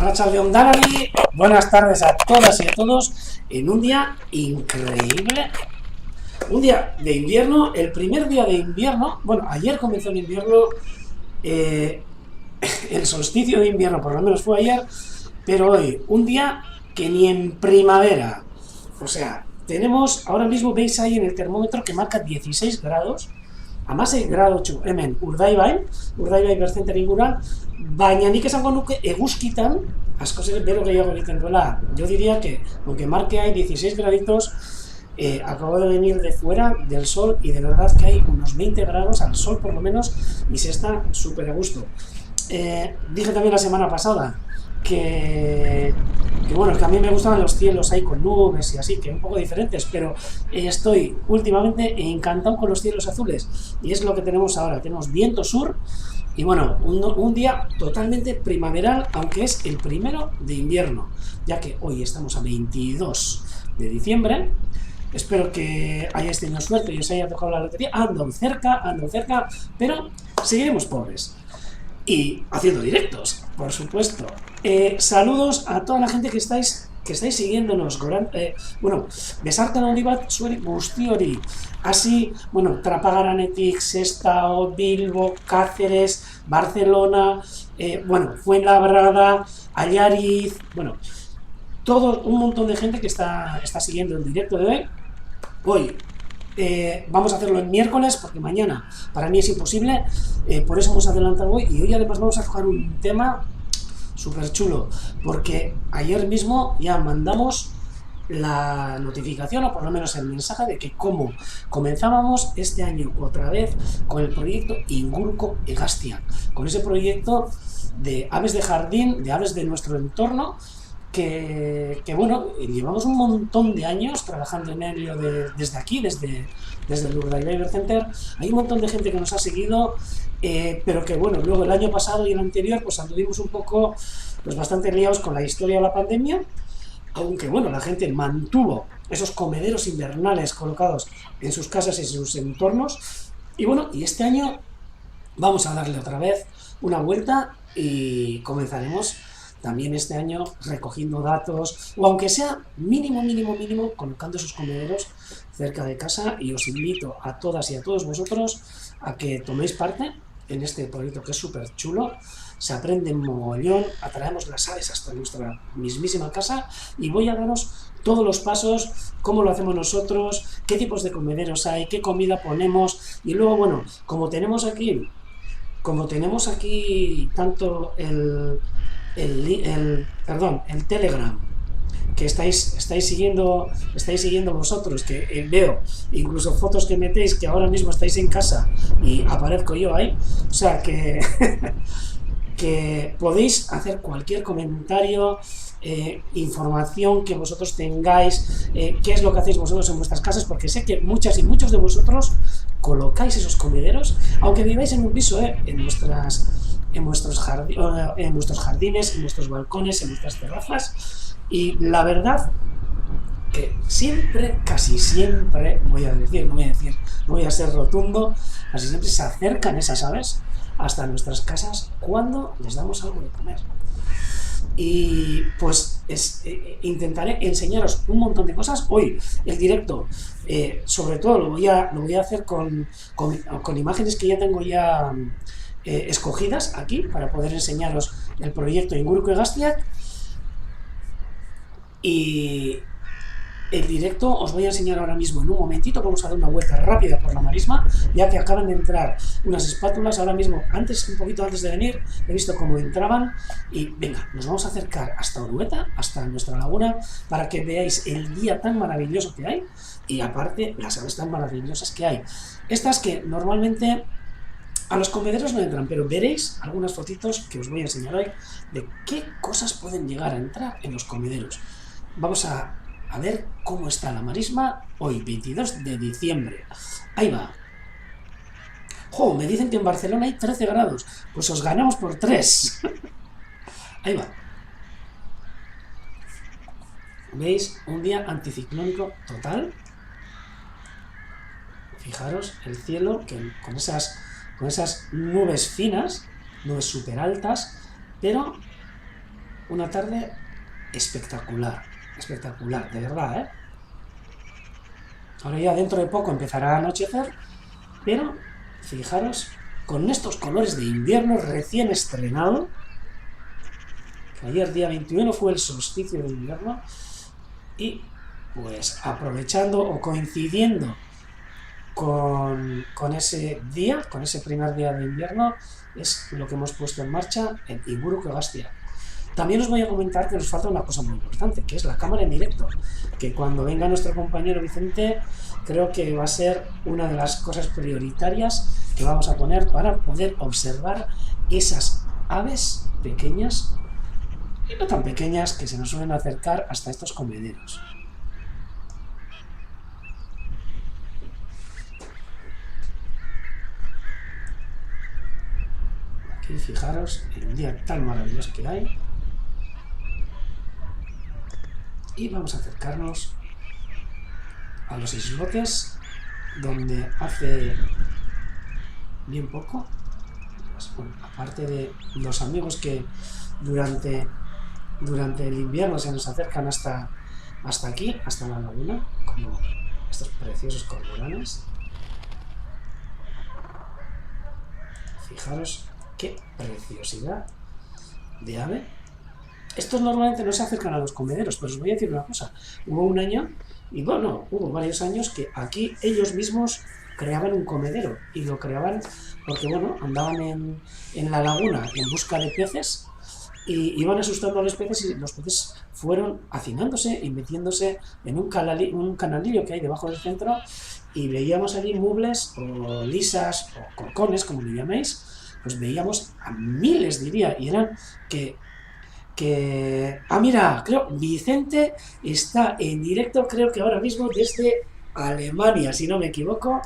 Arratsaldeon Danari, buenas tardes a todas y a todos en un día increíble, un día de invierno, el primer día de invierno, bueno, ayer comenzó el invierno, eh, el solsticio de invierno por lo menos fue ayer, pero hoy, un día que ni en primavera, o sea, tenemos, ahora mismo veis ahí en el termómetro que marca 16 grados, hamasei gradotxu hemen Urdaibai bercenter inguruan, baina nik esango nuke eguzkitan, askoz ere bero gehiago egiten duela. Yo diría que, aunque marque hay 16 graditos, acabo de venir de fuera del sol y de verdad que hay unos 20 grados al sol por lo menos y se está súper a gusto. Dije también la semana pasada que bueno, que a mí me gustaban los cielos ahí con nubes y así, que un poco diferentes, pero estoy últimamente encantado con los cielos azules y es lo que tenemos ahora. Tenemos viento sur y bueno, un día totalmente primaveral, aunque es el primero de invierno, ya que hoy estamos a 22 de diciembre. Espero que hayáis tenido suerte y os haya tocado la lotería. Ando cerca, pero seguiremos pobres. Y haciendo directos, por supuesto. Saludos a toda la gente que estáis siguiéndonos. Bueno, besarkan handi bat zueri guzti hori. Así, bueno, Trapagaranetik, Sestao, Bilbo, Cáceres, Barcelona, bueno, Fuenlabrada, Allariz, bueno, todo un montón de gente que está siguiendo el directo de hoy. Hoy vamos a hacerlo el miércoles porque mañana para mí es imposible, por eso hemos adelantado hoy y hoy además vamos a tocar un tema súper chulo porque ayer mismo ya mandamos la notificación o por lo menos el mensaje de que como comenzábamos este año otra vez con el proyecto Inguruko Hegaztiak, con ese proyecto de aves de jardín, de aves de nuestro entorno que bueno, llevamos un montón de años trabajando en ello desde aquí, desde el Urdaibai Center. Hay un montón de gente que nos ha seguido, pero que bueno, luego el año pasado y el anterior pues anduvimos un poco, pues bastante liados con la historia de la pandemia, aunque bueno, la gente mantuvo esos comederos invernales colocados en sus casas y en sus entornos, y bueno, y este año vamos a darle otra vez una vuelta y comenzaremos también este año recogiendo datos, o aunque sea mínimo, colocando esos comederos cerca de casa, y os invito a todas y a todos vosotros a que toméis parte en este proyecto que es súper chulo. Se aprende mogollón, atraemos las aves hasta nuestra mismísima casa y voy a daros todos los pasos, cómo lo hacemos nosotros, qué tipos de comederos hay, qué comida ponemos, y luego, bueno, como tenemos aquí tanto el Telegram, que estáis siguiendo vosotros, que veo incluso fotos que metéis que ahora mismo estáis en casa y aparezco yo ahí, o sea que que podéis hacer cualquier comentario, información que vosotros tengáis, qué es lo que hacéis vosotros en vuestras casas, porque sé que muchas y muchos de vosotros colocáis esos comederos, aunque viváis en un piso, en vuestros jardines, en vuestros balcones, en vuestras terrazas, y la verdad que siempre, casi siempre, no voy a ser rotundo, casi siempre se acercan esas aves hasta nuestras casas cuando les damos algo de comer. Y pues intentaré enseñaros un montón de cosas. Hoy el directo, sobre todo lo voy a hacer con imágenes que ya tengo ya escogidas aquí para poder enseñaros el proyecto Inguruko Hegaztiak. Y el directo os voy a enseñar ahora mismo en un momentito. Vamos a dar una vuelta rápida por la marisma, ya que acaban de entrar unas espátulas ahora mismo. Un poquito antes de venir, he visto cómo entraban y venga, nos vamos a acercar hasta Orueta, hasta nuestra laguna, para que veáis el día tan maravilloso que hay y aparte las aves tan maravillosas que hay. Estas que normalmente a los comederos no entran, pero veréis algunas fotitos que os voy a enseñar hoy de qué cosas pueden llegar a entrar en los comederos. Vamos a ver cómo está la marisma hoy, 22 de diciembre. Ahí va. ¡Jo! Me dicen que en Barcelona hay 13 grados. Pues os ganamos por 3. Ahí va. ¿Veis? Un día anticiclónico total. Fijaros el cielo que con esas nubes finas, nubes súper altas, pero una tarde espectacular, espectacular, de verdad, ¿eh? Ahora ya dentro de poco empezará a anochecer, pero fijaros, con estos colores de invierno recién estrenado, que ayer día 21 fue el solsticio de invierno, y pues aprovechando o coincidiendo con ese día, con ese primer día de invierno, es lo que hemos puesto en marcha en Inguru Bastia. También os voy a comentar que nos falta una cosa muy importante, que es la cámara en directo, que cuando venga nuestro compañero Vicente, creo que va a ser una de las cosas prioritarias que vamos a poner para poder observar esas aves pequeñas y no tan pequeñas que se nos suelen acercar hasta estos comederos. Aquí fijaros el día tan maravilloso que hay. Y vamos a acercarnos a los islotes donde hace bien poco, pues, bueno, aparte de los amigos que durante el invierno se nos acercan hasta aquí, hasta la laguna, como estos preciosos cormoranes. Fijaros qué preciosidad de ave. Estos normalmente no se acercan a los comederos, pero os voy a decir una cosa. Hubo un año, y bueno, hubo varios años que aquí ellos mismos creaban un comedero, y lo creaban porque, bueno, andaban en la laguna en busca de peces, y iban asustando a los peces, y los peces fueron hacinándose y metiéndose en un canalillo que hay debajo del centro, y veíamos allí mubles, o lisas, o corcones, como le llaméis, pues veíamos a miles, diría, y eran mira, creo, Vicente está en directo, creo que ahora mismo desde Alemania, si no me equivoco,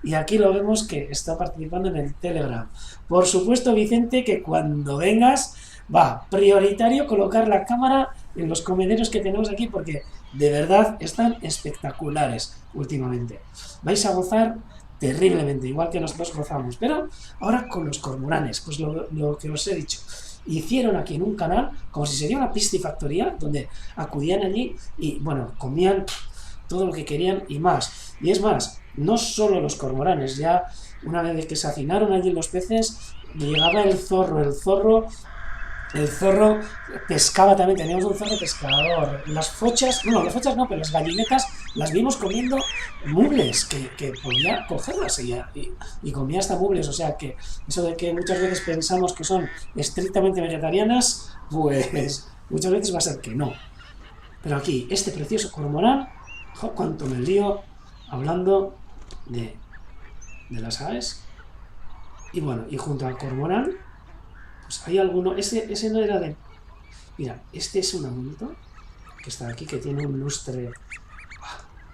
y aquí lo vemos que está participando en el Telegram. Por supuesto, Vicente, que cuando vengas va prioritario colocar la cámara en los comederos que tenemos aquí, porque de verdad están espectaculares últimamente. Vais a gozar terriblemente, igual que nosotros gozamos. Pero ahora con los cormoranes, pues lo que os he dicho. Hicieron aquí en un canal como si sería una piscifactoría, donde acudían allí y, bueno, comían todo lo que querían y más. Y es más, no solo los cormoranes, ya una vez que se hacinaron allí los peces, llegaba el zorro pescaba también, teníamos un zorro pescador. Las fochas no, pero las gallinetas las vimos comiendo mubles, que podía cogerlas y comía hasta mubles, o sea que eso de que muchas veces pensamos que son estrictamente vegetarianas, pues muchas veces va a ser que no. Pero aquí, este precioso cormorán, cuánto me lío hablando de las aves. Y bueno, y junto al cormorán, pues hay alguno, ese no era de... Mira, este es un adulto que está aquí, que tiene un lustre...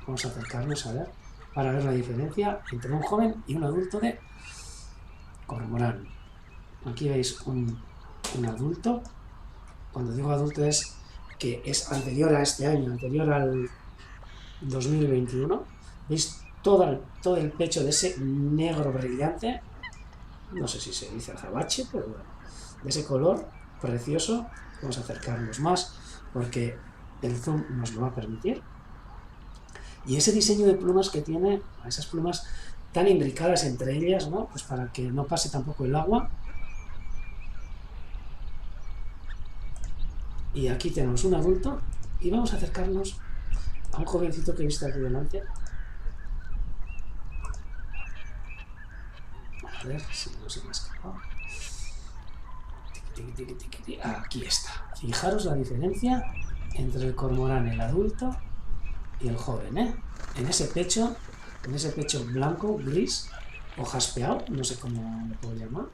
Vamos a acercarnos a ver, para ver la diferencia entre un joven y un adulto de cormorán. Aquí veis un adulto. Cuando digo adulto es que es anterior a este año, anterior al 2021. ¿Veis todo el pecho de ese negro brillante? No sé si se dice azabache, pero bueno, de ese color precioso. Vamos a acercarnos más porque el zoom nos lo va a permitir. Y ese diseño de plumas que tiene, esas plumas tan imbricadas entre ellas, ¿no? Pues para que no pase tampoco el agua. Y aquí tenemos un adulto y vamos a acercarnos a un jovencito que he visto aquí delante. A ver si no se me ha escapado. Aquí está. Fijaros la diferencia entre el cormorán, el adulto y el joven, ¿eh? En ese pecho blanco, gris o jaspeado, no sé cómo lo puedo llamar,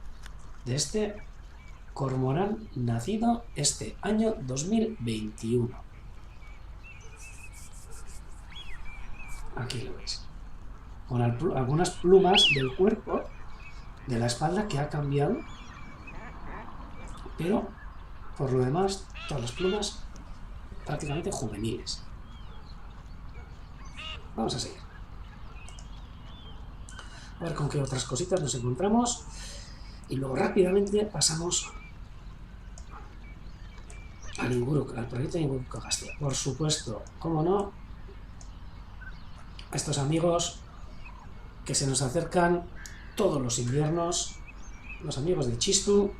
de este cormorán nacido este año 2021. Aquí lo veis. Con algunas plumas del cuerpo, de la espalda, que ha cambiado, pero por lo demás todas las plumas prácticamente juveniles. Vamos a seguir. A ver con qué otras cositas nos encontramos y luego rápidamente pasamos al proyecto de Inguruco Castilla. Por supuesto, cómo no, a estos amigos que se nos acercan todos los inviernos, los amigos de Chistu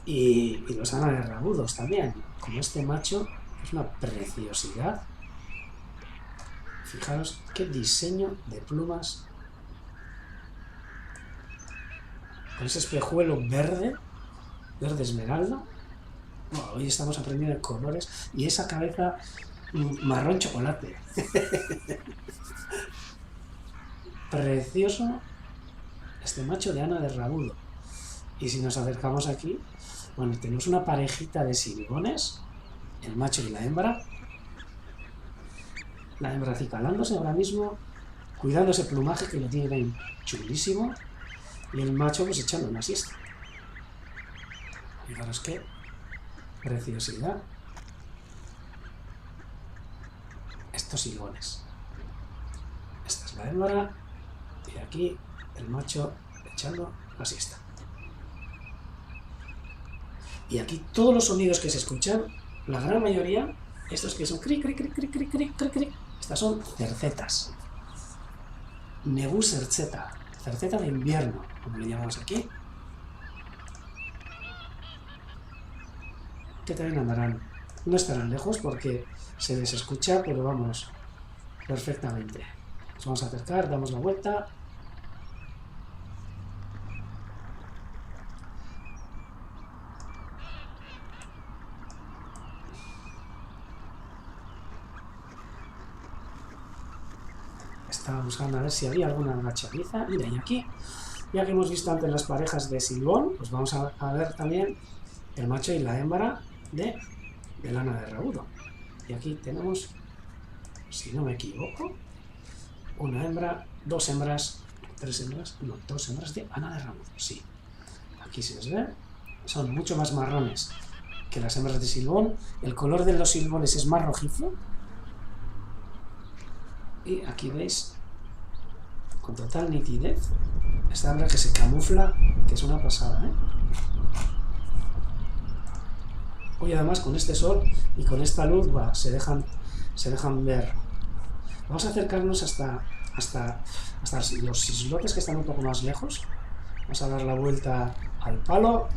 y los ánades rabudos también, como este macho, que es una preciosidad. Fijaros qué diseño de plumas, con ese espejuelo verde esmeralda. Bueno, hoy estamos aprendiendo de colores y esa cabeza marrón chocolate. Precioso este macho de ánade rabudo. Y si nos acercamos aquí, bueno, tenemos una parejita de silbones, el macho y la hembra acicalándose ahora mismo, cuidando ese plumaje que lo tiene ahí chulísimo, y el macho pues echando una siesta. Fijaros qué preciosidad estos silbones. Esta es la hembra y aquí el macho echando la siesta. Y aquí todos los sonidos que se escuchan, la gran mayoría, estos que son cri, cri, cri, cri, cri, cri, cri, cri, estas son cercetas. Negu cerceta, cerceta de invierno, como le llamamos aquí. Que también andarán, no estarán lejos porque se les escucha, pero vamos, perfectamente. Nos vamos a acercar, damos la vuelta. Estaba buscando a ver si había alguna agachadiza. Mira, y aquí, ya que hemos visto antes las parejas de silbón, pues vamos a ver también el macho y la hembra del ánade rabudo. Y aquí tenemos, si no me equivoco, una hembra, dos hembras de ánade rabudo. Sí, aquí se les ve, son mucho más marrones que las hembras de silbón. El color de los silbones es más rojizo. Y aquí veis, con total nitidez, esta hembra que se camufla, que es una pasada, ¿eh? Hoy además con este sol y con esta luz se dejan ver. Vamos a acercarnos hasta los islotes que están un poco más lejos. Vamos a dar la vuelta al palo.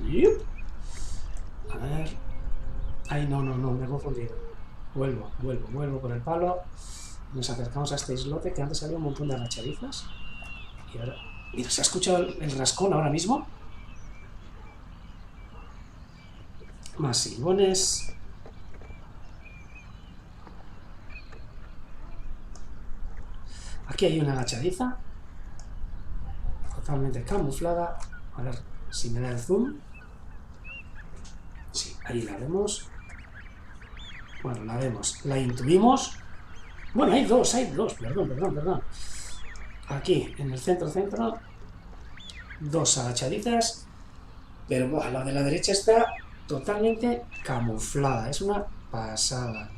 A ver. Ay, no, me he confundido. Vuelvo por el palo. Nos acercamos a este islote que antes había un montón de agachadizas. Y ahora... Mira, ¿se ha escuchado el rascón ahora mismo? Más silbones. Aquí hay una agachadiza. Totalmente camuflada. A ver si me da el zoom. Sí, ahí la vemos. Bueno, la vemos. La intuimos. Bueno, hay dos, perdón. Aquí, en el centro, dos agachaditas, pero bueno, la de la derecha está totalmente camuflada, es una pasada.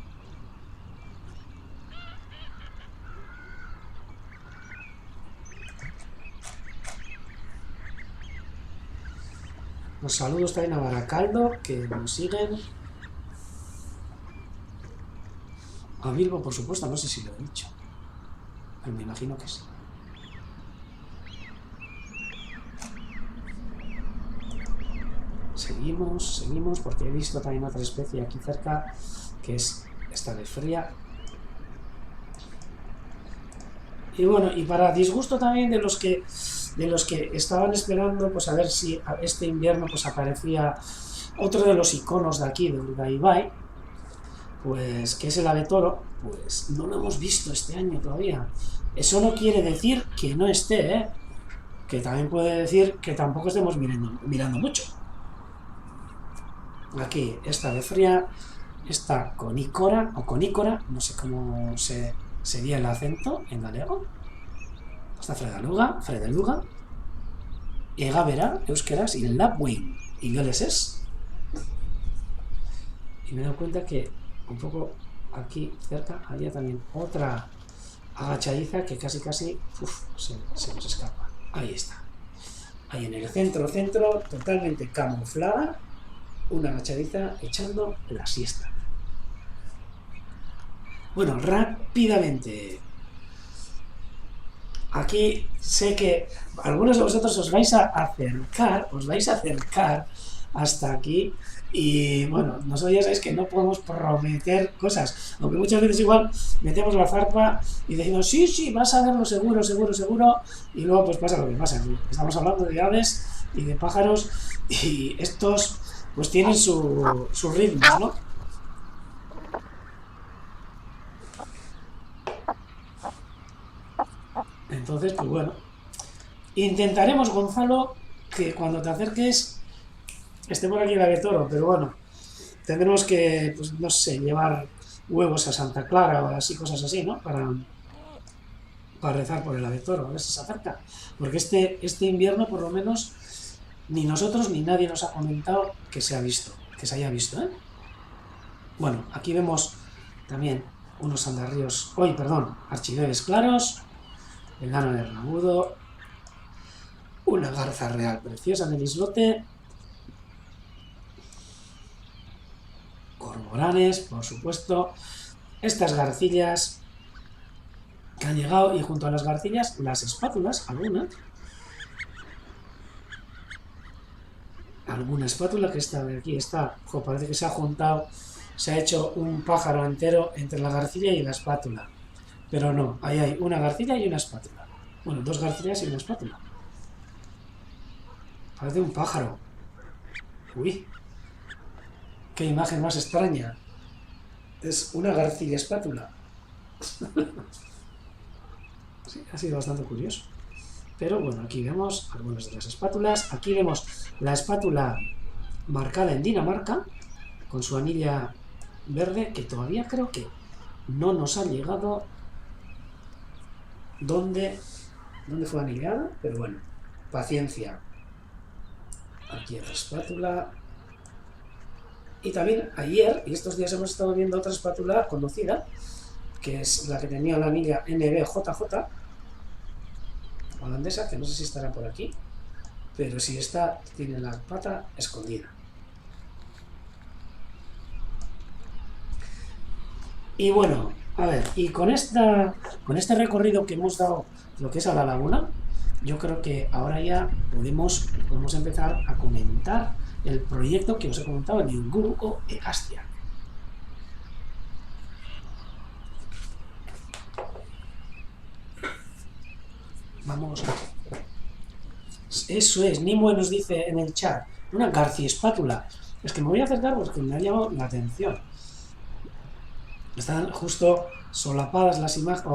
Los saludos también a Baracaldo, que nos siguen. A Bilbo, por supuesto, no sé si lo he dicho. Pero me imagino que sí. Seguimos, porque he visto también otra especie aquí cerca, que es esta de fría. Y bueno, y para disgusto también de los que estaban esperando, pues a ver si este invierno pues aparecía otro de los iconos de aquí, de Urdaibai, pues que es el ave toro, pues no lo hemos visto este año todavía. Eso no quiere decir que no esté, ¿eh? Que también puede decir que tampoco estemos mirando mucho. Aquí, esta de fría, esta conícora, o conícora, no sé cómo sería el acento en galego. Esta fredeluga, egabera, euskeraz, y lapwing, ingleses. Y me he dado cuenta que un poco aquí cerca había también otra agachadiza que casi se nos escapa. Ahí está. Ahí en el centro, totalmente camuflada. una agachadiza echando la siesta. Bueno, rápidamente. Aquí sé que algunos de vosotros os vais a acercar hasta aquí y bueno, nosotros ya sabéis que no podemos prometer cosas, aunque muchas veces igual metemos la zarpa y decimos, sí, sí, vas a verlo seguro, seguro, seguro, y luego pues pasa lo que pasa. Estamos hablando de aves y de pájaros y estos pues tienen su ritmo, ¿no? Entonces, pues bueno, intentaremos, Gonzalo, que cuando te acerques esté por aquí el ave toro, pero bueno, tendremos que, pues no sé, llevar huevos a Santa Clara o así, cosas así, ¿no? Para rezar por el ave toro, a ver si se acerca. Porque este invierno, por lo menos, ni nosotros ni nadie nos ha comentado que se ha visto, que se haya visto, ¿eh? Bueno, aquí vemos también unos andarríos, perdón, archiveles claros, el gano de Rabudo, una garza real preciosa en el islote, cormoranes, por supuesto, estas garcillas que han llegado y junto a las garcillas las espátulas, alguna espátula que está de aquí, parece que se ha juntado, se ha hecho un pájaro entero entre la garcilla y la espátula, pero no, ahí hay una garcilla y una espátula, bueno, dos garcillas y una espátula, parece un pájaro, uy, qué imagen más extraña, es una garcilla espátula. Sí, ha sido bastante curioso. Pero bueno, aquí vemos algunas de las espátulas. Aquí vemos la espátula marcada en Dinamarca, con su anilla verde, que todavía creo que no nos ha llegado dónde fue anillada, pero bueno, paciencia. Aquí otra espátula. Y también ayer, y estos días hemos estado viendo otra espátula conocida, que es la que tenía la anilla NBJJ, holandesa, que no sé si estará por aquí, pero si está, tiene la pata escondida. Y bueno, a ver, y con este recorrido que hemos dado, lo que es a la laguna, yo creo que ahora ya podemos empezar a comentar el proyecto que os he comentado en Inguruko Hegaztiak. Vamos. Eso es, Nimue nos dice en el chat, una garciespátula. Es que me voy a acercar porque me ha llamado la atención. Están justo solapadas las imágenes.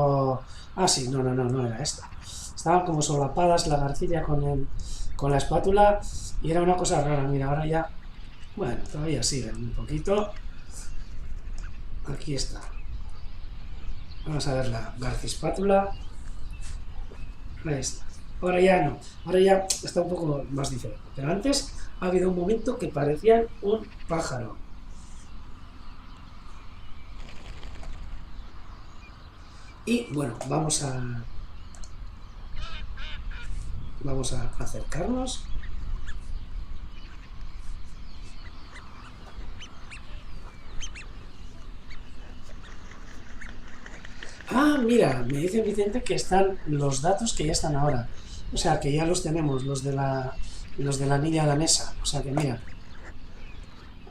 Sí, no era esta. Estaban como solapadas la garcilla con la espátula y era una cosa rara. Mira, ahora ya. Bueno, todavía siguen un poquito. Aquí está. Vamos a ver la garciespátula. Ahí está. Ahora ya no. Ahora ya está un poco más diferente. Pero antes ha habido un momento que parecían un pájaro. Y bueno, vamos a acercarnos. Mira, me dice Vicente que están los datos que ya están ahora. O sea, que ya los tenemos, los de la anilla danesa. O sea que mira.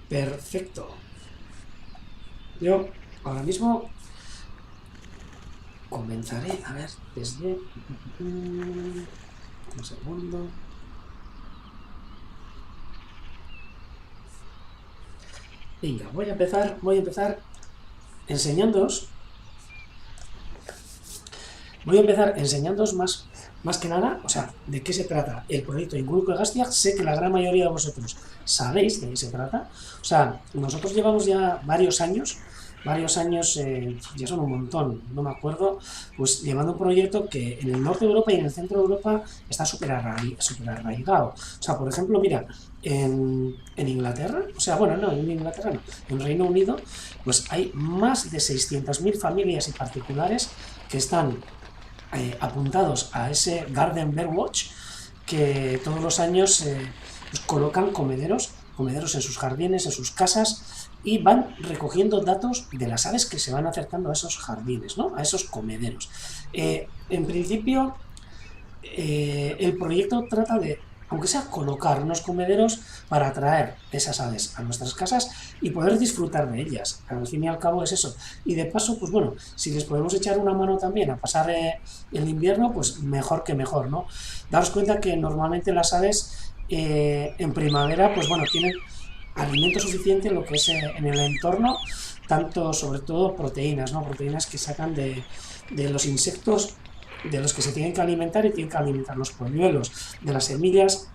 Perfecto. Yo ahora mismo comenzaré, a ver, desde... Un segundo. Venga, voy a empezar enseñándoos. Voy a empezar enseñándoos más que nada, o sea, de qué se trata el proyecto Inguruko Hegaztiak. Sé que la gran mayoría de vosotros sabéis de qué se trata. O sea, nosotros llevamos ya varios años, ya son un montón, no me acuerdo, pues llevando un proyecto que en el norte de Europa y en el centro de Europa está súper arraigado. O sea, por ejemplo, mira, en Inglaterra, o sea, bueno, no, en Inglaterra no, en Reino Unido, pues hay más de 600.000 familias y particulares que están apuntados a ese Garden Bird Watch, que todos los años pues colocan comederos comederos en sus jardines, en sus casas, y van recogiendo datos de las aves que se van acercando a esos jardines, ¿no? A esos comederos. En principio, el proyecto trata de, aunque sea, colocar unos comederos para atraer esas aves a nuestras casas y poder disfrutar de ellas. Al fin y al cabo es eso. Y de paso, pues bueno, si les podemos echar una mano también a pasar el invierno, pues mejor que mejor, ¿no? Daros cuenta que normalmente las aves en primavera, pues bueno, tienen alimento suficiente en lo que es en el entorno, tanto sobre todo proteínas, ¿no? Proteínas que sacan de los insectos de los que se tienen que alimentar y tienen que alimentar los polluelos, de las semillas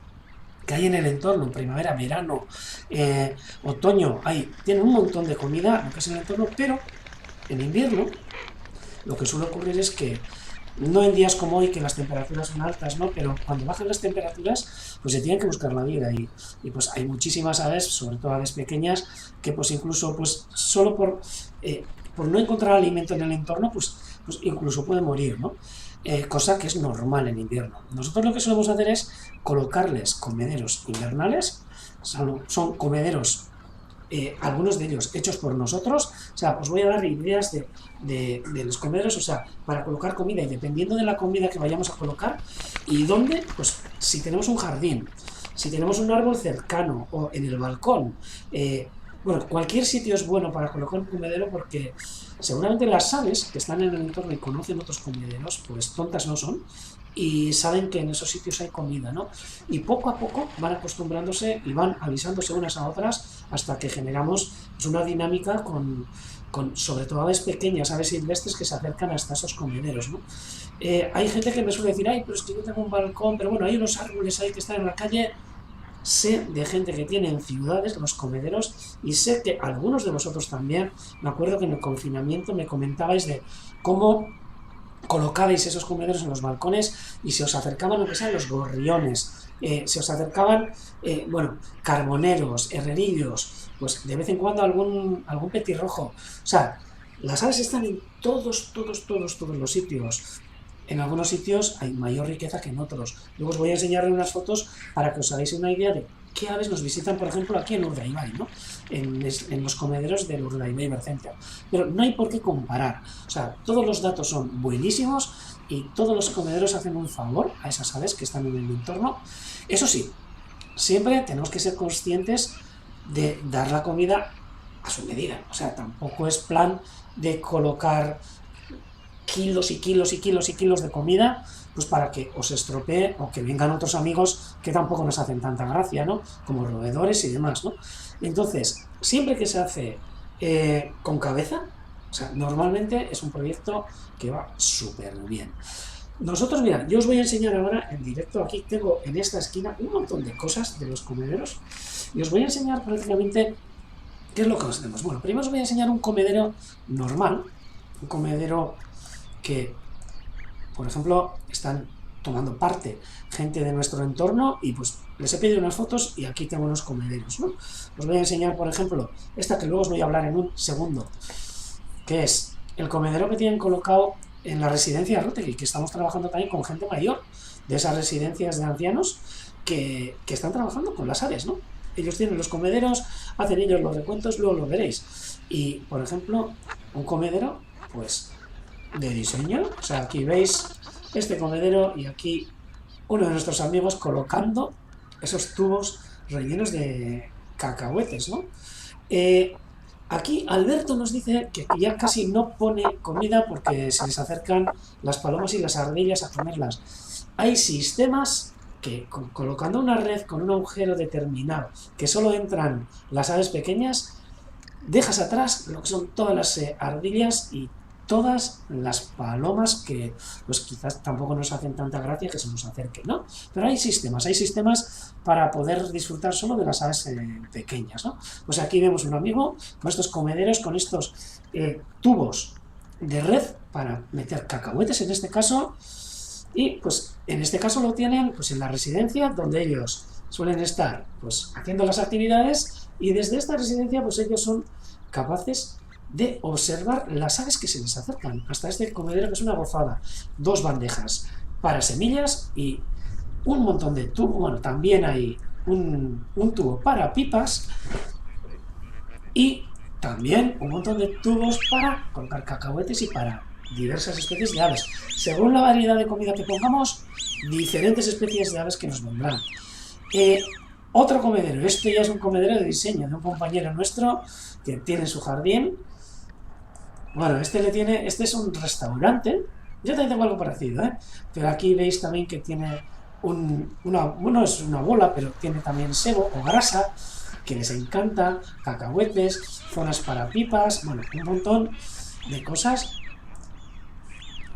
que hay en el entorno, en primavera, verano, otoño, tienen un montón de comida, lo que es en el entorno, pero en invierno lo que suele ocurrir es que no en días como hoy que las temperaturas son altas, ¿no? Pero cuando bajan las temperaturas, pues se tienen que buscar la vida y pues hay muchísimas aves, sobre todo aves pequeñas, que pues incluso pues solo por no encontrar alimento en el entorno, pues incluso pueden morir, ¿no? Cosa que es normal en invierno. Nosotros lo que solemos hacer es colocarles comederos invernales, son comederos, algunos de ellos hechos por nosotros. O sea, os voy a dar ideas de los comederos, o sea, para colocar comida, y dependiendo de la comida que vayamos a colocar y dónde, pues si tenemos un jardín, si tenemos un árbol cercano o en el balcón, bueno, cualquier sitio es bueno para colocar un comedero, porque seguramente las aves que están en el entorno y conocen otros comederos, pues tontas no son, y saben que en esos sitios hay comida, ¿no? Y poco a poco van acostumbrándose y van avisándose unas a otras hasta que generamos pues una dinámica con sobre todo aves pequeñas, aves silvestres que se acercan hasta esos comederos, ¿no? Hay gente que me suele decir, ay, pero es que yo tengo un balcón, pero bueno, hay unos árboles ahí que están en la calle. Sé de gente que tiene en ciudades los comederos, y sé que algunos de vosotros también, me acuerdo que en el confinamiento me comentabais de cómo colocabais esos comederos en los balcones y se os acercaban lo que sean los gorriones, se os acercaban, bueno, carboneros, herrerillos, pues de vez en cuando algún petirrojo. O sea, las aves están en todos los sitios. En algunos sitios hay mayor riqueza que en otros. Luego os voy a enseñar unas fotos para que os hagáis una idea de qué aves nos visitan, por ejemplo, aquí en Urdaibai, ¿no? En los comederos del Urdaibai Bird Center. Pero no hay por qué comparar. O sea, todos los datos son buenísimos y todos los comederos hacen un favor a esas aves que están en el entorno. Eso sí, siempre tenemos que ser conscientes de dar la comida a su medida. O sea, tampoco es plan de colocar kilos y kilos y kilos y kilos de comida, pues para que os estropee o que vengan otros amigos que tampoco nos hacen tanta gracia, ¿no? Como roedores y demás, ¿no? Entonces, siempre que se hace con cabeza, o sea, normalmente es un proyecto que va súper bien. Nosotros, mirad, yo os voy a enseñar ahora en directo, aquí tengo en esta esquina un montón de cosas de los comederos, y os voy a enseñar prácticamente qué es lo que hacemos. Bueno, primero os voy a enseñar un comedero normal, un comedero que, por ejemplo, están tomando parte gente de nuestro entorno y pues les he pedido unas fotos y aquí tengo unos comederos, ¿no? Os voy a enseñar, por ejemplo, esta que luego os voy a hablar en un segundo, que es el comedero que tienen colocado en la residencia de Rotary, que estamos trabajando también con gente mayor de esas residencias de ancianos que están trabajando con las aves, ¿no? Ellos tienen los comederos, hacen ellos los recuentos, luego lo veréis. Y, por ejemplo, un comedero, pues de diseño, o sea, aquí veis este comedero y aquí uno de nuestros amigos colocando esos tubos rellenos de cacahuetes, ¿no? Aquí Alberto nos dice que ya casi no pone comida porque se les acercan las palomas y las ardillas a comerlas. Hay sistemas que colocando una red con un agujero determinado, que solo entran las aves pequeñas, dejas atrás lo que son todas las ardillas y todas las palomas que pues quizás tampoco nos hacen tanta gracia que se nos acerquen, ¿no? Pero hay sistemas para poder disfrutar solo de las aves pequeñas, ¿no? Pues aquí vemos un amigo con estos comederos, con estos tubos de red para meter cacahuetes en este caso, y pues en este caso lo tienen pues en la residencia donde ellos suelen estar pues haciendo las actividades, y desde esta residencia pues ellos son capaces de observar las aves que se les acercan hasta este comedero, que es una gozada. 2 bandejas para semillas y un montón de tubos. Bueno, también hay un tubo para pipas y también un montón de tubos para colocar cacahuetes y para diversas especies de aves. Según la variedad de comida que pongamos, diferentes especies de aves que nos vendrán. Otro comedero, este ya es un comedero de diseño de un compañero nuestro que tiene su jardín. Bueno, este es un restaurante. Yo también tengo algo parecido, pero aquí veis también que tiene bueno, es una bola, pero tiene también sebo o grasa, que les encanta, cacahuetes, zonas para pipas, bueno, un montón de cosas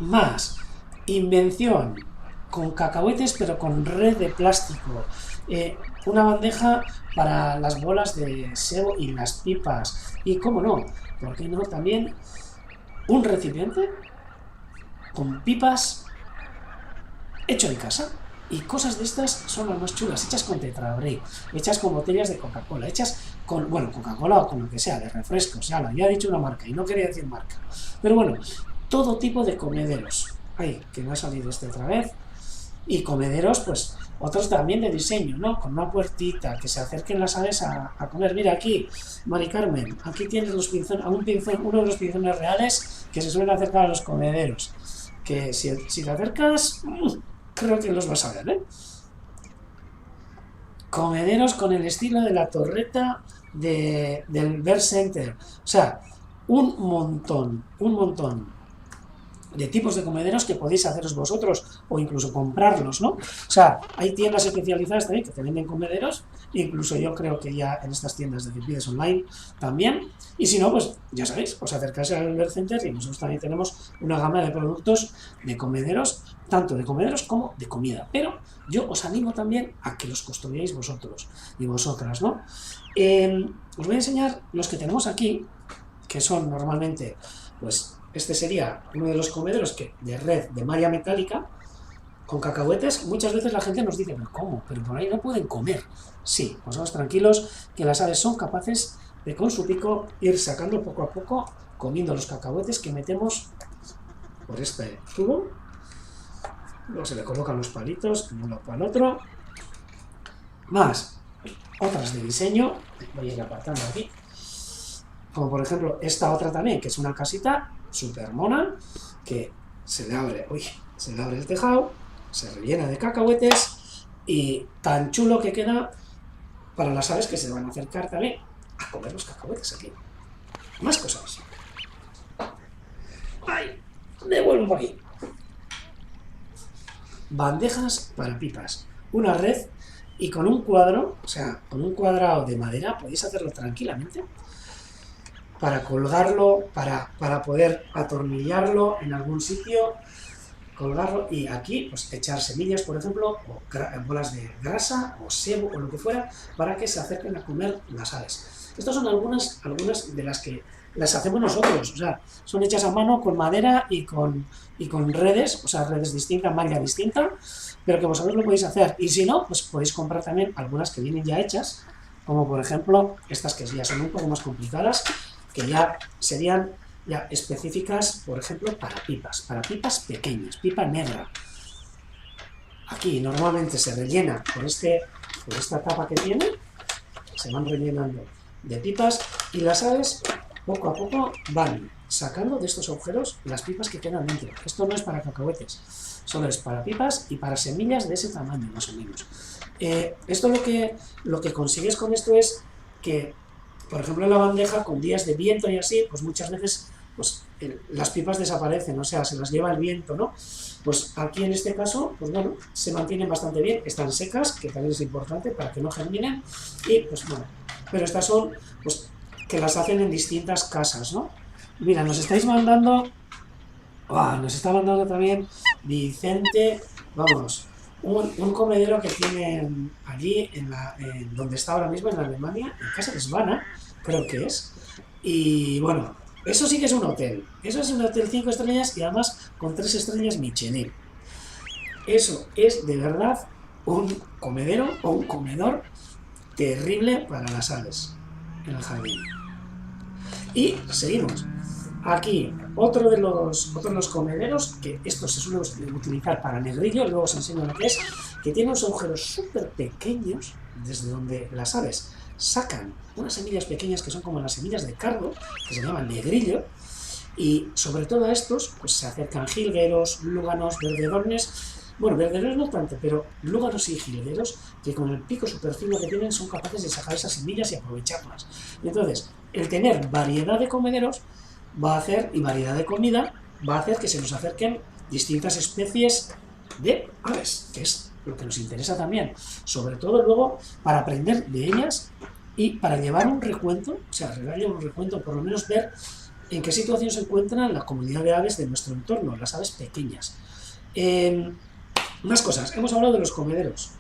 más. Invención, con cacahuetes pero con red de plástico. Una bandeja para las bolas de sebo y las pipas. Y cómo no, ¿por qué no? También un recipiente con pipas hecho en casa. Y cosas de estas son las más chulas, hechas con Tetra Break, hechas con botellas de Coca-Cola, hechas con, bueno, Coca-Cola o con lo que sea, de refrescos, ya he dicho una marca y no quería decir marca. Pero bueno, todo tipo de comederos. Ay, que me ha salido este otra vez. Y comederos, pues, otros también de diseño, ¿no? Con una puertita, que se acerquen las aves a comer. Mira aquí, Mari Carmen, aquí tienes uno de los pinzones reales que se suelen acercar a los comederos. Que si te acercas, creo que los vas a ver, Comederos con el estilo de la torreta del Bear Center. O sea, un montón de tipos de comederos que podéis haceros vosotros o incluso comprarlos, ¿no? O sea, hay tiendas especializadas también que te venden comederos, incluso yo creo que ya en estas tiendas de que pides online también, y si no, pues ya sabéis, os acercáis al Bear Center y nosotros también tenemos una gama de productos de comederos, tanto de comederos como de comida, pero yo os animo también a que los custodiéis vosotros y vosotras, ¿no? Os voy a enseñar los que tenemos aquí, que son normalmente, pues, este sería uno de los comederos de red de malla metálica con cacahuetes. Muchas veces la gente nos dice, ¿pero cómo? Pero por ahí no pueden comer. Sí, vosotros tranquilos, que las aves son capaces de con su pico ir sacando poco a poco, comiendo los cacahuetes que metemos por este tubo. Luego se le colocan los palitos de un lado para el otro. Más otras de diseño, voy a ir apartando aquí, como por ejemplo esta otra también, que es una casita súper mona, que se le abre el tejado, se rellena de cacahuetes y tan chulo que queda para las aves que se van a acercar también a comer los cacahuetes aquí. Más cosas. ¡Ay! Devuelvo por aquí. Bandejas para pipas. Una red y con un cuadro, o sea, con un cuadrado de madera podéis hacerlo tranquilamente para colgarlo, para poder atornillarlo en algún sitio, colgarlo y aquí pues echar semillas, por ejemplo, o bolas de grasa o sebo o lo que fuera, para que se acerquen a comer las aves. Estas son algunas de las que las hacemos nosotros, o sea, son hechas a mano con madera y con redes, o sea, redes distintas, malla distinta, pero que vosotros lo podéis hacer. Y si no, pues podéis comprar también algunas que vienen ya hechas, como por ejemplo estas que ya son un poco más complicadas, que ya serían ya específicas, por ejemplo, para pipas pequeñas, pipa negra. Aquí normalmente se rellena por esta tapa que tiene, se van rellenando de pipas y las aves poco a poco van sacando de estos agujeros las pipas que quedan dentro. Esto no es para cacahuetes, solo es para pipas y para semillas de ese tamaño, más o menos. Esto lo que consigues con esto es que, por ejemplo, en la bandeja, con días de viento y así, pues muchas veces pues, las pipas desaparecen, o sea, se las lleva el viento, ¿no? Pues aquí en este caso, pues bueno, se mantienen bastante bien, están secas, que también es importante para que no germinen, y pues bueno, pero estas son, pues, que las hacen en distintas casas, ¿no? Mira, nos estáis mandando, nos está mandando también Vicente, vamos, un comedero que tienen allí, en donde está ahora mismo, en Alemania, en casa de Svana, creo que es, y bueno, eso sí que es un hotel, eso es un hotel 5 estrellas y además con 3 estrellas Michelin. Eso es de verdad un comedero o un comedor terrible para las aves en el jardín. Y seguimos. Aquí, otro de los comederos, que esto se suele utilizar para negrillo, luego os enseño lo que es, que tiene unos agujeros súper pequeños, desde donde las aves sacan unas semillas pequeñas que son como las semillas de cardo, que se llaman negrillo, y sobre todo a estos pues se acercan jilgueros, lúganos, verdedones. Bueno, verdaderos no tanto, pero lúganos y jilgueros que con el pico súper fino que tienen son capaces de sacar esas semillas y aprovecharlas. Entonces, el tener variedad de comederos va a hacer, y variedad de comida, va a hacer que se nos acerquen distintas especies de aves, que es lo que nos interesa también, sobre todo luego para aprender de ellas y para llevar un recuento, o sea, regalar un recuento, por lo menos ver en qué situación se encuentra la comunidad de aves de nuestro entorno, las aves pequeñas. Más cosas, hemos hablado de los comederos.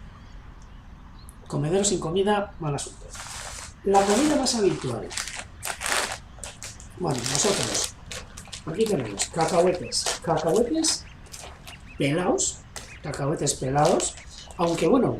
Comederos sin comida, mal asunto. La comida más habitual. Bueno, nosotros, aquí tenemos cacahuetes pelados, aunque bueno,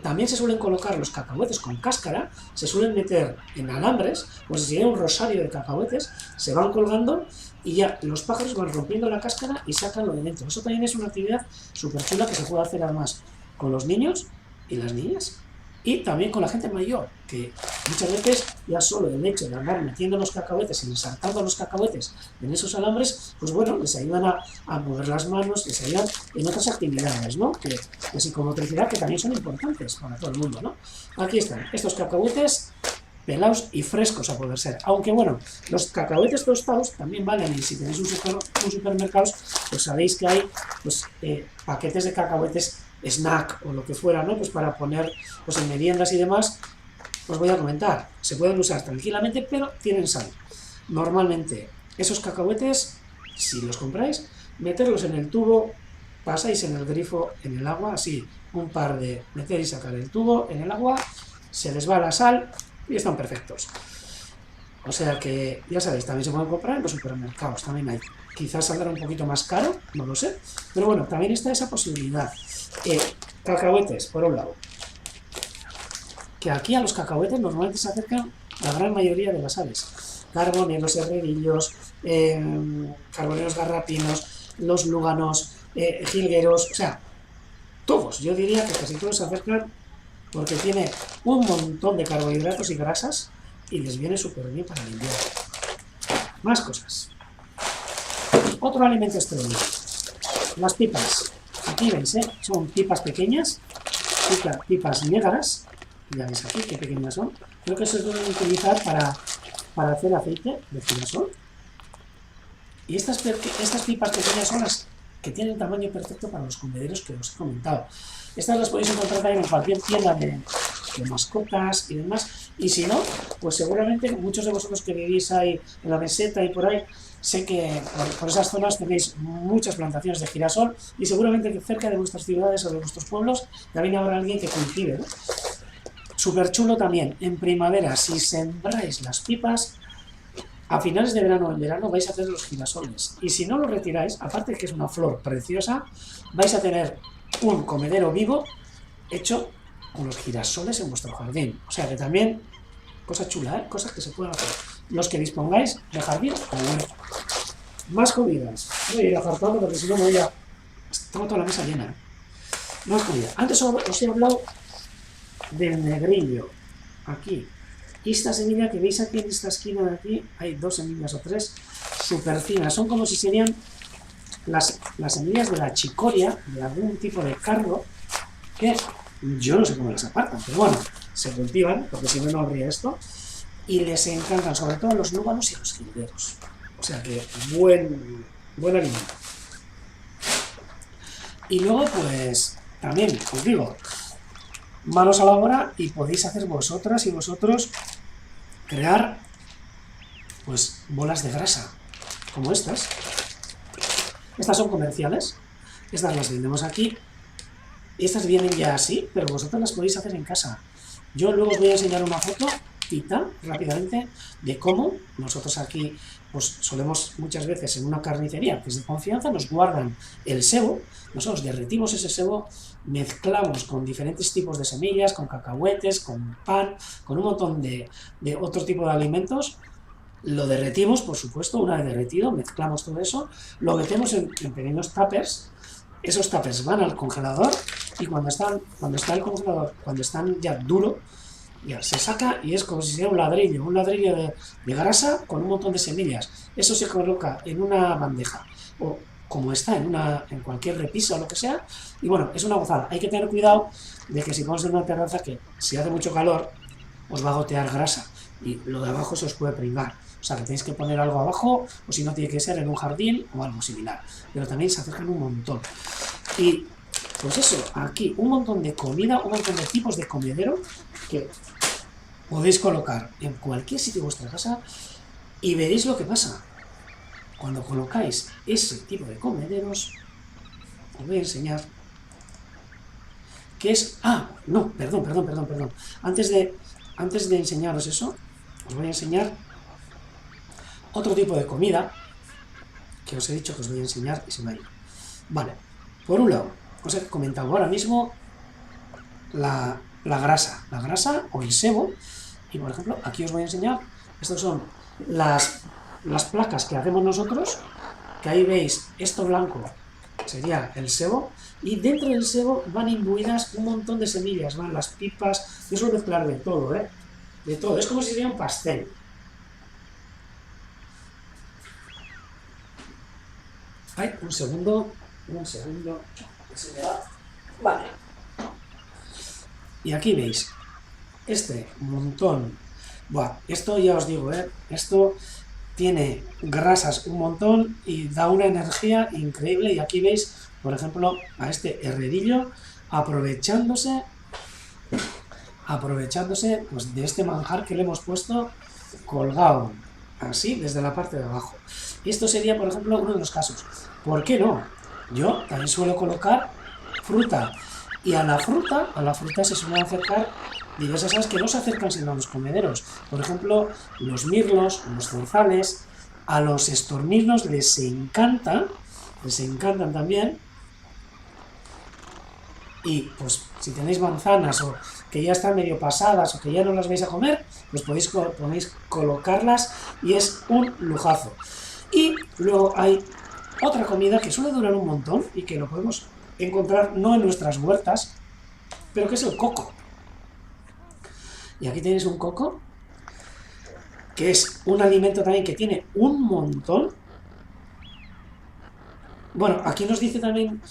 también se suelen colocar los cacahuetes con cáscara, se suelen meter en alambres, pues si hay un rosario de cacahuetes, se van colgando y ya los pájaros van rompiendo la cáscara y sacan lo de dentro. Eso también es una actividad súper chula que se puede hacer además con los niños y las niñas. Y también con la gente mayor, que muchas veces ya solo el hecho de andar metiendo los cacahuetes y ensartando los cacahuetes en esos alambres, pues bueno, les ayudan a mover las manos, les ayudan en otras actividades, ¿no? De psicomotricidad que también son importantes para todo el mundo, ¿no? Aquí están, estos cacahuetes pelados y frescos a poder ser. Aunque bueno, los cacahuetes tostados también valen, y si tenéis un supermercado, pues sabéis que hay pues, paquetes de cacahuetes snack o lo que fuera, ¿no? Pues para poner pues en meriendas y demás, os voy a comentar, se pueden usar tranquilamente, pero tienen sal. Normalmente, esos cacahuetes, si los compráis, meterlos en el tubo, pasáis en el grifo, en el agua, así, un par de meter y sacar el tubo en el agua, se les va la sal y están perfectos. O sea que, ya sabéis, también se pueden comprar en los supermercados, también hay. Quizás saldrá un poquito más caro, no lo sé, pero bueno, también está esa posibilidad. Cacahuetes, por un lado. Que aquí a los cacahuetes normalmente se acercan la gran mayoría de las aves. Carboneros, herrerillos, carboneros garrapinos, los lúganos, jilgueros, o sea, todos, yo diría que casi todos se acercan porque tiene un montón de carbohidratos y grasas y les viene súper bien para el invierno. Más cosas. Otro alimento estrella, las pipas. Aquí veis, son pipas pequeñas, pipas negras, ya veis aquí qué pequeñas son. Creo que se suelen utilizar para hacer aceite de girasol. Y estas pipas pequeñas son las que tienen tamaño perfecto para los comederos que os he comentado. Estas las podéis encontrar también en cualquier tienda de mascotas y demás. Y si no, pues seguramente muchos de vosotros que vivís ahí en la meseta y por ahí, sé que por esas zonas tenéis muchas plantaciones de girasol y seguramente que cerca de vuestras ciudades o de vuestros pueblos también habrá alguien que cultive, ¿no? Súper chulo también, en primavera, si sembráis las pipas, a finales de verano o en verano vais a tener los girasoles. Y si no los retiráis, aparte de que es una flor preciosa, vais a tener un comedero vivo hecho con los girasoles en vuestro jardín. O sea que también, cosa chula, cosas que se pueden hacer. Los que dispongáis de jardín o huerta. Más comidas. Voy a ir apartando porque si no me voy a... Tengo toda la mesa llena. Más comida. Antes os he hablado del negrillo. Aquí. Y esta semilla que veis aquí en esta esquina de aquí, hay 2 semillas o 3, súper finas. Son como si serían las semillas de la chicoria, de algún tipo de cardo, que yo no sé cómo las apartan, pero bueno, se cultivan, porque si no, no habría esto. Y les encantan, sobre todo los lúganos y los jilgueros. O sea que buen alimento. Y luego, pues, también, os digo, manos a la obra y podéis hacer vosotras y vosotros crear, pues, bolas de grasa, como estas. Estas son comerciales, estas las vendemos aquí. Estas vienen ya así, pero vosotros las podéis hacer en casa. Yo luego os voy a enseñar una foto rápidamente de cómo nosotros aquí pues solemos muchas veces en una carnicería que es de confianza, nos guardan el sebo, nosotros derretimos ese sebo, mezclamos con diferentes tipos de semillas, con cacahuetes, con pan, con un montón de otro tipo de alimentos Lo derretimos, por supuesto, una vez derretido, mezclamos todo eso, lo metemos en pequeños tuppers, esos tuppers van al congelador y cuando está el congelador, cuando están ya duro, ya se saca y es como si fuera un ladrillo de grasa con un montón de semillas. Eso se coloca en una bandeja o como está en cualquier repisa o lo que sea, y bueno, es una gozada. Hay que tener cuidado de que si vamos en una terraza que si hace mucho calor os va a gotear grasa y lo de abajo se os puede pringar. O sea, que tenéis que poner algo abajo, o si no, tiene que ser en un jardín o algo similar. Pero también se acercan un montón. Y, pues eso, aquí un montón de comida, un montón de tipos de comedero que podéis colocar en cualquier sitio de vuestra casa y veréis lo que pasa. Cuando colocáis ese tipo de comederos, os voy a enseñar que es... Ah, no, perdón. Antes de enseñaros eso, os voy a enseñar otro tipo de comida que os he dicho que os voy a enseñar y se me ha ido. Vale, por un lado, os he comentado ahora mismo la grasa o el sebo, y por ejemplo, aquí os voy a enseñar, estas son las placas que hacemos nosotros, que ahí veis, esto blanco sería el sebo, y dentro del sebo van imbuidas un montón de semillas, van las pipas, yo suelo mezclar de todo, de todo, es como si sería un pastel. Ay, un segundo, que se me va. Vale. Y aquí veis, este montón, buah, esto ya os digo, esto tiene grasas un montón y da una energía increíble. Y aquí veis, por ejemplo, a este herrerillo aprovechándose pues, de este manjar que le hemos puesto colgado, así, desde la parte de abajo. Y esto sería, por ejemplo, uno de los casos. ¿Por qué no? Yo también suelo colocar fruta. Y a la fruta se suelen acercar diversas aves que no se acercan sino a los comederos. Por ejemplo, los mirlos, los zorzales, a los estornillos les encantan también. Y pues si tenéis manzanas o que ya están medio pasadas o que ya no las vais a comer, pues podéis colocarlas y es un lujazo. Y luego hay otra comida que suele durar un montón y que lo podemos encontrar no en nuestras huertas, pero que es el coco. Y aquí tenéis un coco, que es un alimento también que tiene un montón. Bueno, aquí nos dice también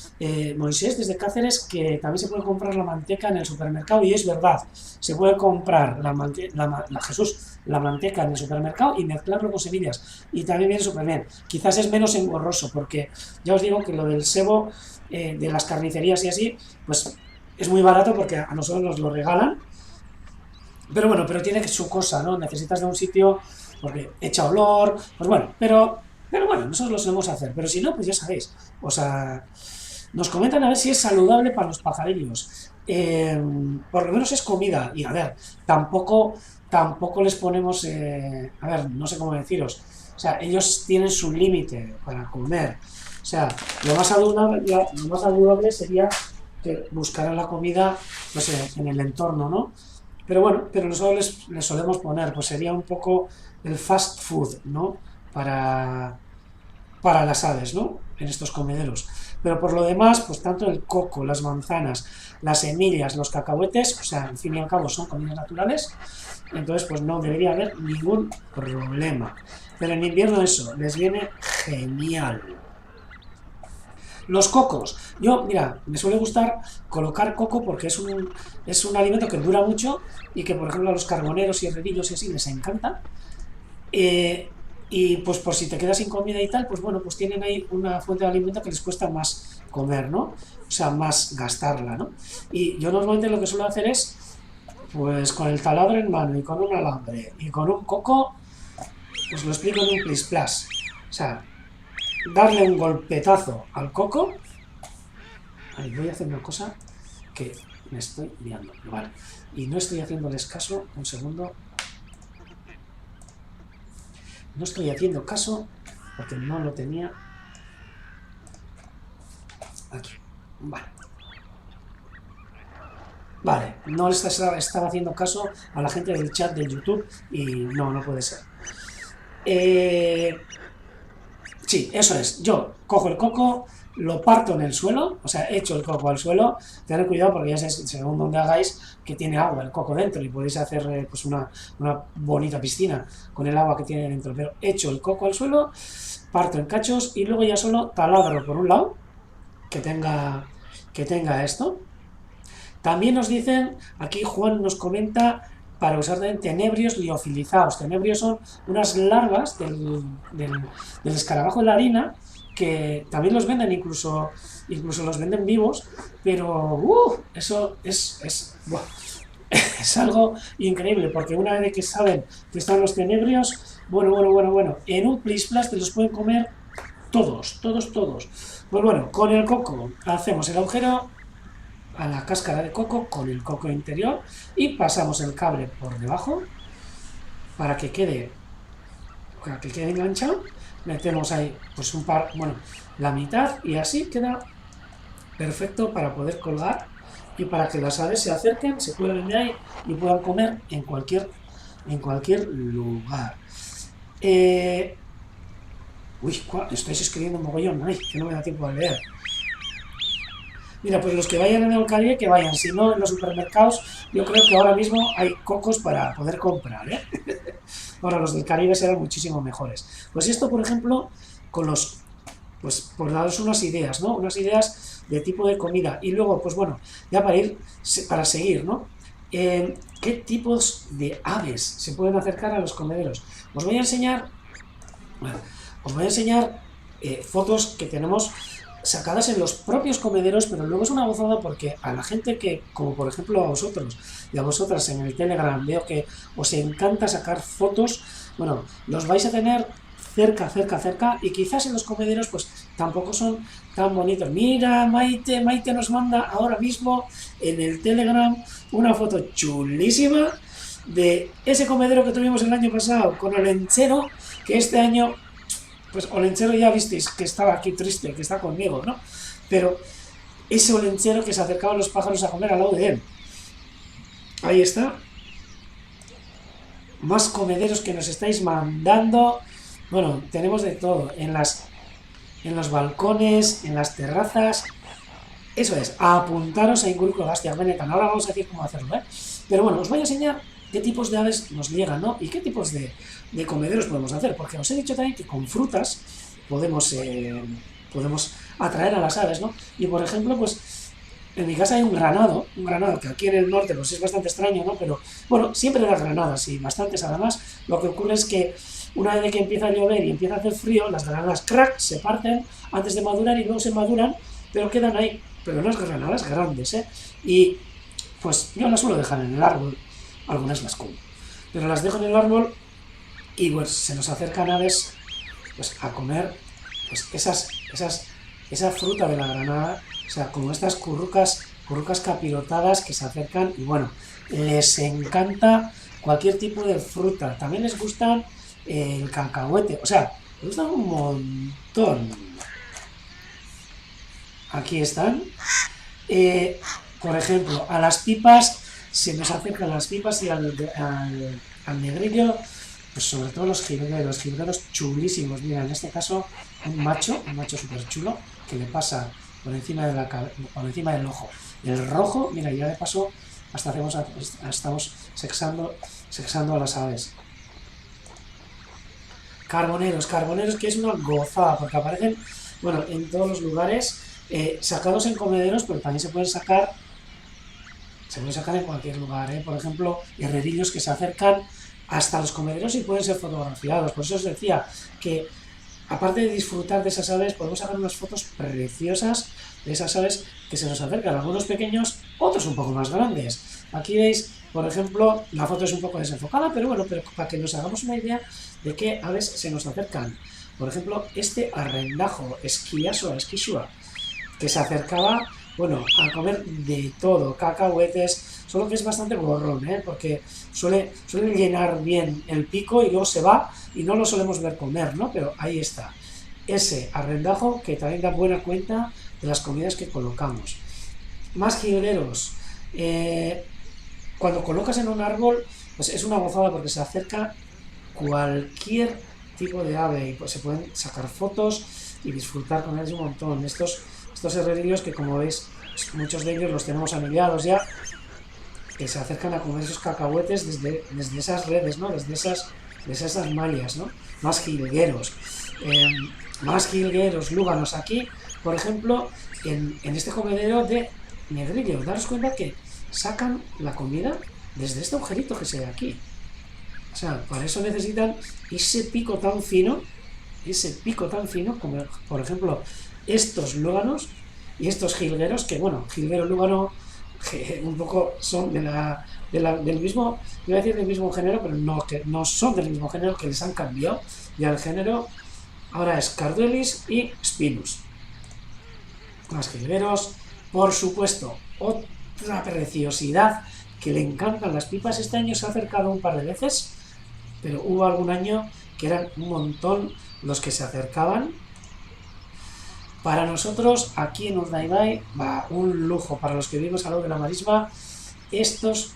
Moisés desde Cáceres que también se puede comprar la manteca en el supermercado, y es verdad, se puede comprar la manteca en el supermercado y mezclarlo con semillas, y también viene súper bien. Quizás es menos engorroso, porque ya os digo que lo del sebo de las carnicerías y así, pues es muy barato porque a nosotros nos lo regalan, pero bueno, pero tiene su cosa, ¿no? Necesitas de un sitio porque echa olor, pues bueno, pero bueno, nosotros lo solemos hacer, pero si no, pues ya sabéis, o sea, nos comentan a ver si es saludable para los pajarillos. Por lo menos es comida, y a ver, tampoco les ponemos, a ver, no sé cómo deciros, o sea, ellos tienen su límite para comer, o sea, lo más saludable sería que buscaran la comida, no sé, en el entorno, ¿no? Pero bueno, pero nosotros les solemos poner, pues sería un poco el fast food, ¿no? Para las aves, ¿no? En estos comederos. Pero por lo demás, pues tanto el coco, las manzanas, las semillas, los cacahuetes, o sea, al fin y al cabo son comidas naturales, entonces pues no debería haber ningún problema. Pero en invierno eso, les viene genial. Los cocos. Yo, mira, me suele gustar colocar coco porque es un alimento que dura mucho y que, por ejemplo, a los carboneros y herrerillos y así les encanta. Y pues por si te quedas sin comida y tal, pues bueno, pues tienen ahí una fuente de alimento que les cuesta más comer, ¿no? O sea, más gastarla, ¿no? Y yo normalmente lo que suelo hacer es, pues con el taladro en mano y con un alambre y con un coco, pues lo explico en un plis plas. O sea, darle un golpetazo al coco. Ahí voy a hacer una cosa que me estoy liando, vale. Y no estoy haciéndoles caso, un segundo. No estoy haciendo caso porque no lo tenía aquí. Vale, no estaba haciendo caso a la gente del chat de YouTube y no puede ser. Eh, Sí, eso es. Yo cojo el coco, lo parto en el suelo, o sea, echo el coco al suelo. Tened cuidado porque ya sabéis, según donde hagáis, que tiene agua el coco dentro y podéis hacer pues una bonita piscina con el agua que tiene dentro. Pero echo el coco al suelo, parto en cachos y luego ya solo taladro por un lado, que tenga, que tenga esto. También nos dicen, aquí Juan nos comenta, para usar también tenebrios liofilizados. Tenebrios son unas larvas del escarabajo de la harina que también los venden, incluso los venden vivos, pero eso buah, es algo increíble, porque una vez que saben que están los tenebrios, bueno, en un plis plas te los pueden comer todos, todos, todos. Pues bueno, con el coco hacemos el agujero a la cáscara de coco con el coco interior y pasamos el cable por debajo para que quede enganchado. Metemos ahí pues un par, bueno, la mitad y así queda perfecto para poder colgar y para que las aves se acerquen, se cuelguen de ahí y puedan comer en cualquier lugar. Estáis escribiendo un mogollón, ay, que no me da tiempo de leer. Mira, pues los que vayan en el Caribe, que vayan. Si no, en los supermercados, yo creo que ahora mismo hay cocos para poder comprar, ¿eh? Ahora los del Caribe serán muchísimo mejores. Pues esto, por ejemplo, pues por daros unas ideas, ¿no? Unas ideas de tipo de comida. Y luego, pues bueno, ya para seguir, ¿no? ¿Qué tipos de aves se pueden acercar a los comederos? Os voy a enseñar, bueno, fotos que tenemos sacadas en los propios comederos, pero luego es una gozada porque a la gente que, como por ejemplo a vosotros y a vosotras en el Telegram, veo que os encanta sacar fotos, bueno, los vais a tener cerca, y quizás en los comederos pues tampoco son tan bonitos. Mira, Maite nos manda ahora mismo en el Telegram una foto chulísima de ese comedero que tuvimos el año pasado con el enchero, que este año pues Olenchero ya visteis que estaba aquí triste, que está conmigo, ¿no? Pero ese Olenchero que se acercaban los pájaros a comer al lado de él. Ahí está. Más comederos que nos estáis mandando. Bueno, tenemos de todo. En los balcones, en las terrazas. Eso es, a apuntaros a Ingurco Gastia Benetan. Ahora vamos a decir cómo hacerlo, ¿eh? Pero bueno, os voy a enseñar qué tipos de aves nos llegan, ¿no? Y qué tipos de comederos podemos hacer, porque os he dicho también que con frutas podemos atraer a las aves, ¿no? Y por ejemplo, pues en mi casa hay un granado que aquí en el norte pues es bastante extraño, ¿no? Pero bueno, siempre da granadas y bastantes además. Lo que ocurre es que una vez que empieza a llover y empieza a hacer frío, las granadas crack se parten antes de madurar y luego se maduran, pero quedan ahí, pero unas granadas grandes, ¿eh? Y pues yo las suelo dejar en el árbol, algunas las como, pero las dejo en el árbol y pues se nos acercan aves pues a comer pues esa fruta de la granada, o sea, como estas currucas capirotadas que se acercan y bueno, les encanta cualquier tipo de fruta. También les gusta el cacahuete, o sea, les gustan un montón. Aquí están. Por ejemplo, a las pipas se nos acercan las pipas y al negrillo, pues sobre todo los jilgueros chulísimos. Mira, en este caso un macho súper chulo que le pasa por encima del ojo. El rojo, mira, ya de paso estamos sexando a las aves. Carboneros, que es una gozada porque aparecen, bueno, en todos los lugares, sacados en comederos, pero también se pueden sacar en cualquier lugar, ¿eh? Por ejemplo, herrerillos que se acercan hasta los comederos y pueden ser fotografiados. Por eso os decía que, aparte de disfrutar de esas aves, podemos hacer unas fotos preciosas de esas aves que se nos acercan, algunos pequeños, otros un poco más grandes. Aquí veis, por ejemplo, la foto es un poco desenfocada, pero bueno, para que nos hagamos una idea de qué aves se nos acercan. Por ejemplo, este arrendajo, esquisua, que se acercaba, bueno, a comer de todo, cacahuetes, solo que es bastante borrón, porque suele llenar bien el pico y luego se va y no lo solemos ver comer, ¿no? Pero ahí está, ese arrendajo que también da buena cuenta de las comidas que colocamos. Más jilgueros. Cuando colocas en un árbol, pues es una gozada porque se acerca cualquier tipo de ave y pues se pueden sacar fotos y disfrutar con ellos un montón. Estos herrerillos que, como veis, muchos de ellos los tenemos anillados ya, que se acercan a comer esos cacahuetes desde esas redes, ¿no? Desde esas mallas, ¿no? Más jilgueros. Eh, Más jilgueros, lúganos. Aquí, por ejemplo, en este comedero de Negrillo, daros cuenta que sacan la comida desde este agujerito que se ve aquí. O sea, para eso necesitan ese pico tan fino como, por ejemplo, estos lúganos y estos jilgueros, que bueno, jilguero, lúgano, que un poco son del mismo, iba a decir del mismo género, pero no, que no son del mismo género, que les han cambiado ya el género. Ahora es Carduelis y Spinus. Más jilgueros, por supuesto, otra preciosidad que le encantan las pipas. Este año se ha acercado un par de veces, pero hubo algún año que eran un montón los que se acercaban. Para nosotros, aquí en Urdaibai, va un lujo para los que vivimos al lado de la marisma, estos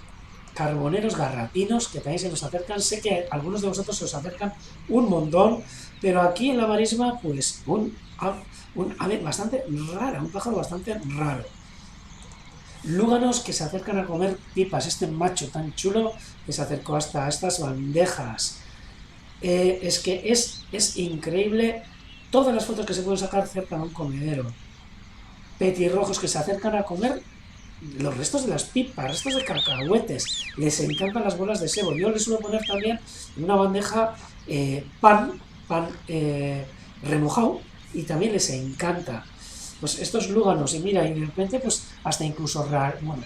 carboneros garrapinos que también se nos acercan. Sé que algunos de vosotros se os acercan un montón, pero aquí en la marisma, pues un ave bastante rara, un pájaro bastante raro. Lúganos que se acercan a comer pipas, este macho tan chulo que se acercó hasta estas bandejas. Es que es increíble todas las fotos que se pueden sacar cerca de un comedero. Petirrojos que se acercan a comer los restos de las pipas, restos de cacahuetes. Les encantan las bolas de sebo. Yo les suelo poner también en una bandeja pan remojado, y también les encanta. Pues estos lúganos, y mira, y de repente pues hasta incluso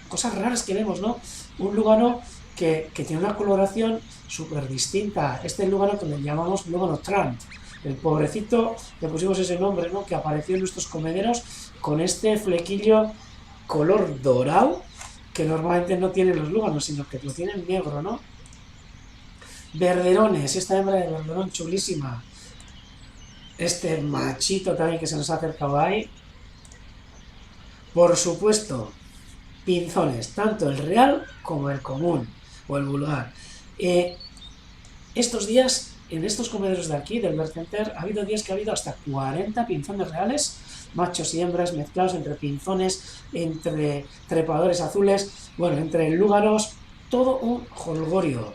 cosas raras que vemos, ¿no? Un lúgano que tiene una coloración súper distinta. Este lúgano que le llamamos lúgano Trant. El pobrecito, le pusimos ese nombre, ¿no? Que apareció en nuestros comederos con este flequillo color dorado, que normalmente no tienen los lúganos, sino que lo tienen negro, ¿no? Verderones, esta hembra de verderón chulísima. Este machito también que se nos ha acercado ahí. Por supuesto, pinzones, tanto el real como el común, o el vulgar. Estos días, en estos comederos de aquí, del Bird Center, ha habido días que ha habido hasta 40 pinzones reales, machos y hembras mezclados entre pinzones, entre trepadores azules, bueno, entre lúganos, todo un jolgorio.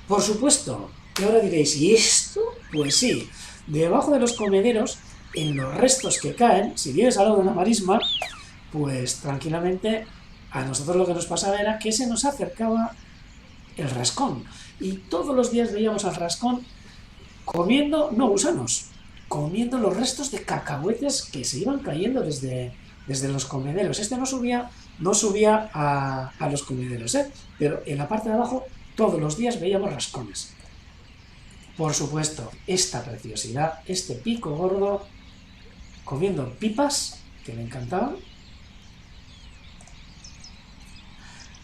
Por supuesto, que ahora diréis, ¿y esto? Pues sí, debajo de los comederos, en los restos que caen, si vives al lado de una marisma, pues tranquilamente a nosotros lo que nos pasaba era que se nos acercaba el rascón, y todos los días veíamos al rascón comiendo, no gusanos, comiendo los restos de cacahuetes que se iban cayendo desde los comederos. Este no subía a los comederos, pero en la parte de abajo todos los días veíamos rascones. Por supuesto, esta preciosidad, este pico gordo, comiendo pipas, que me encantaban.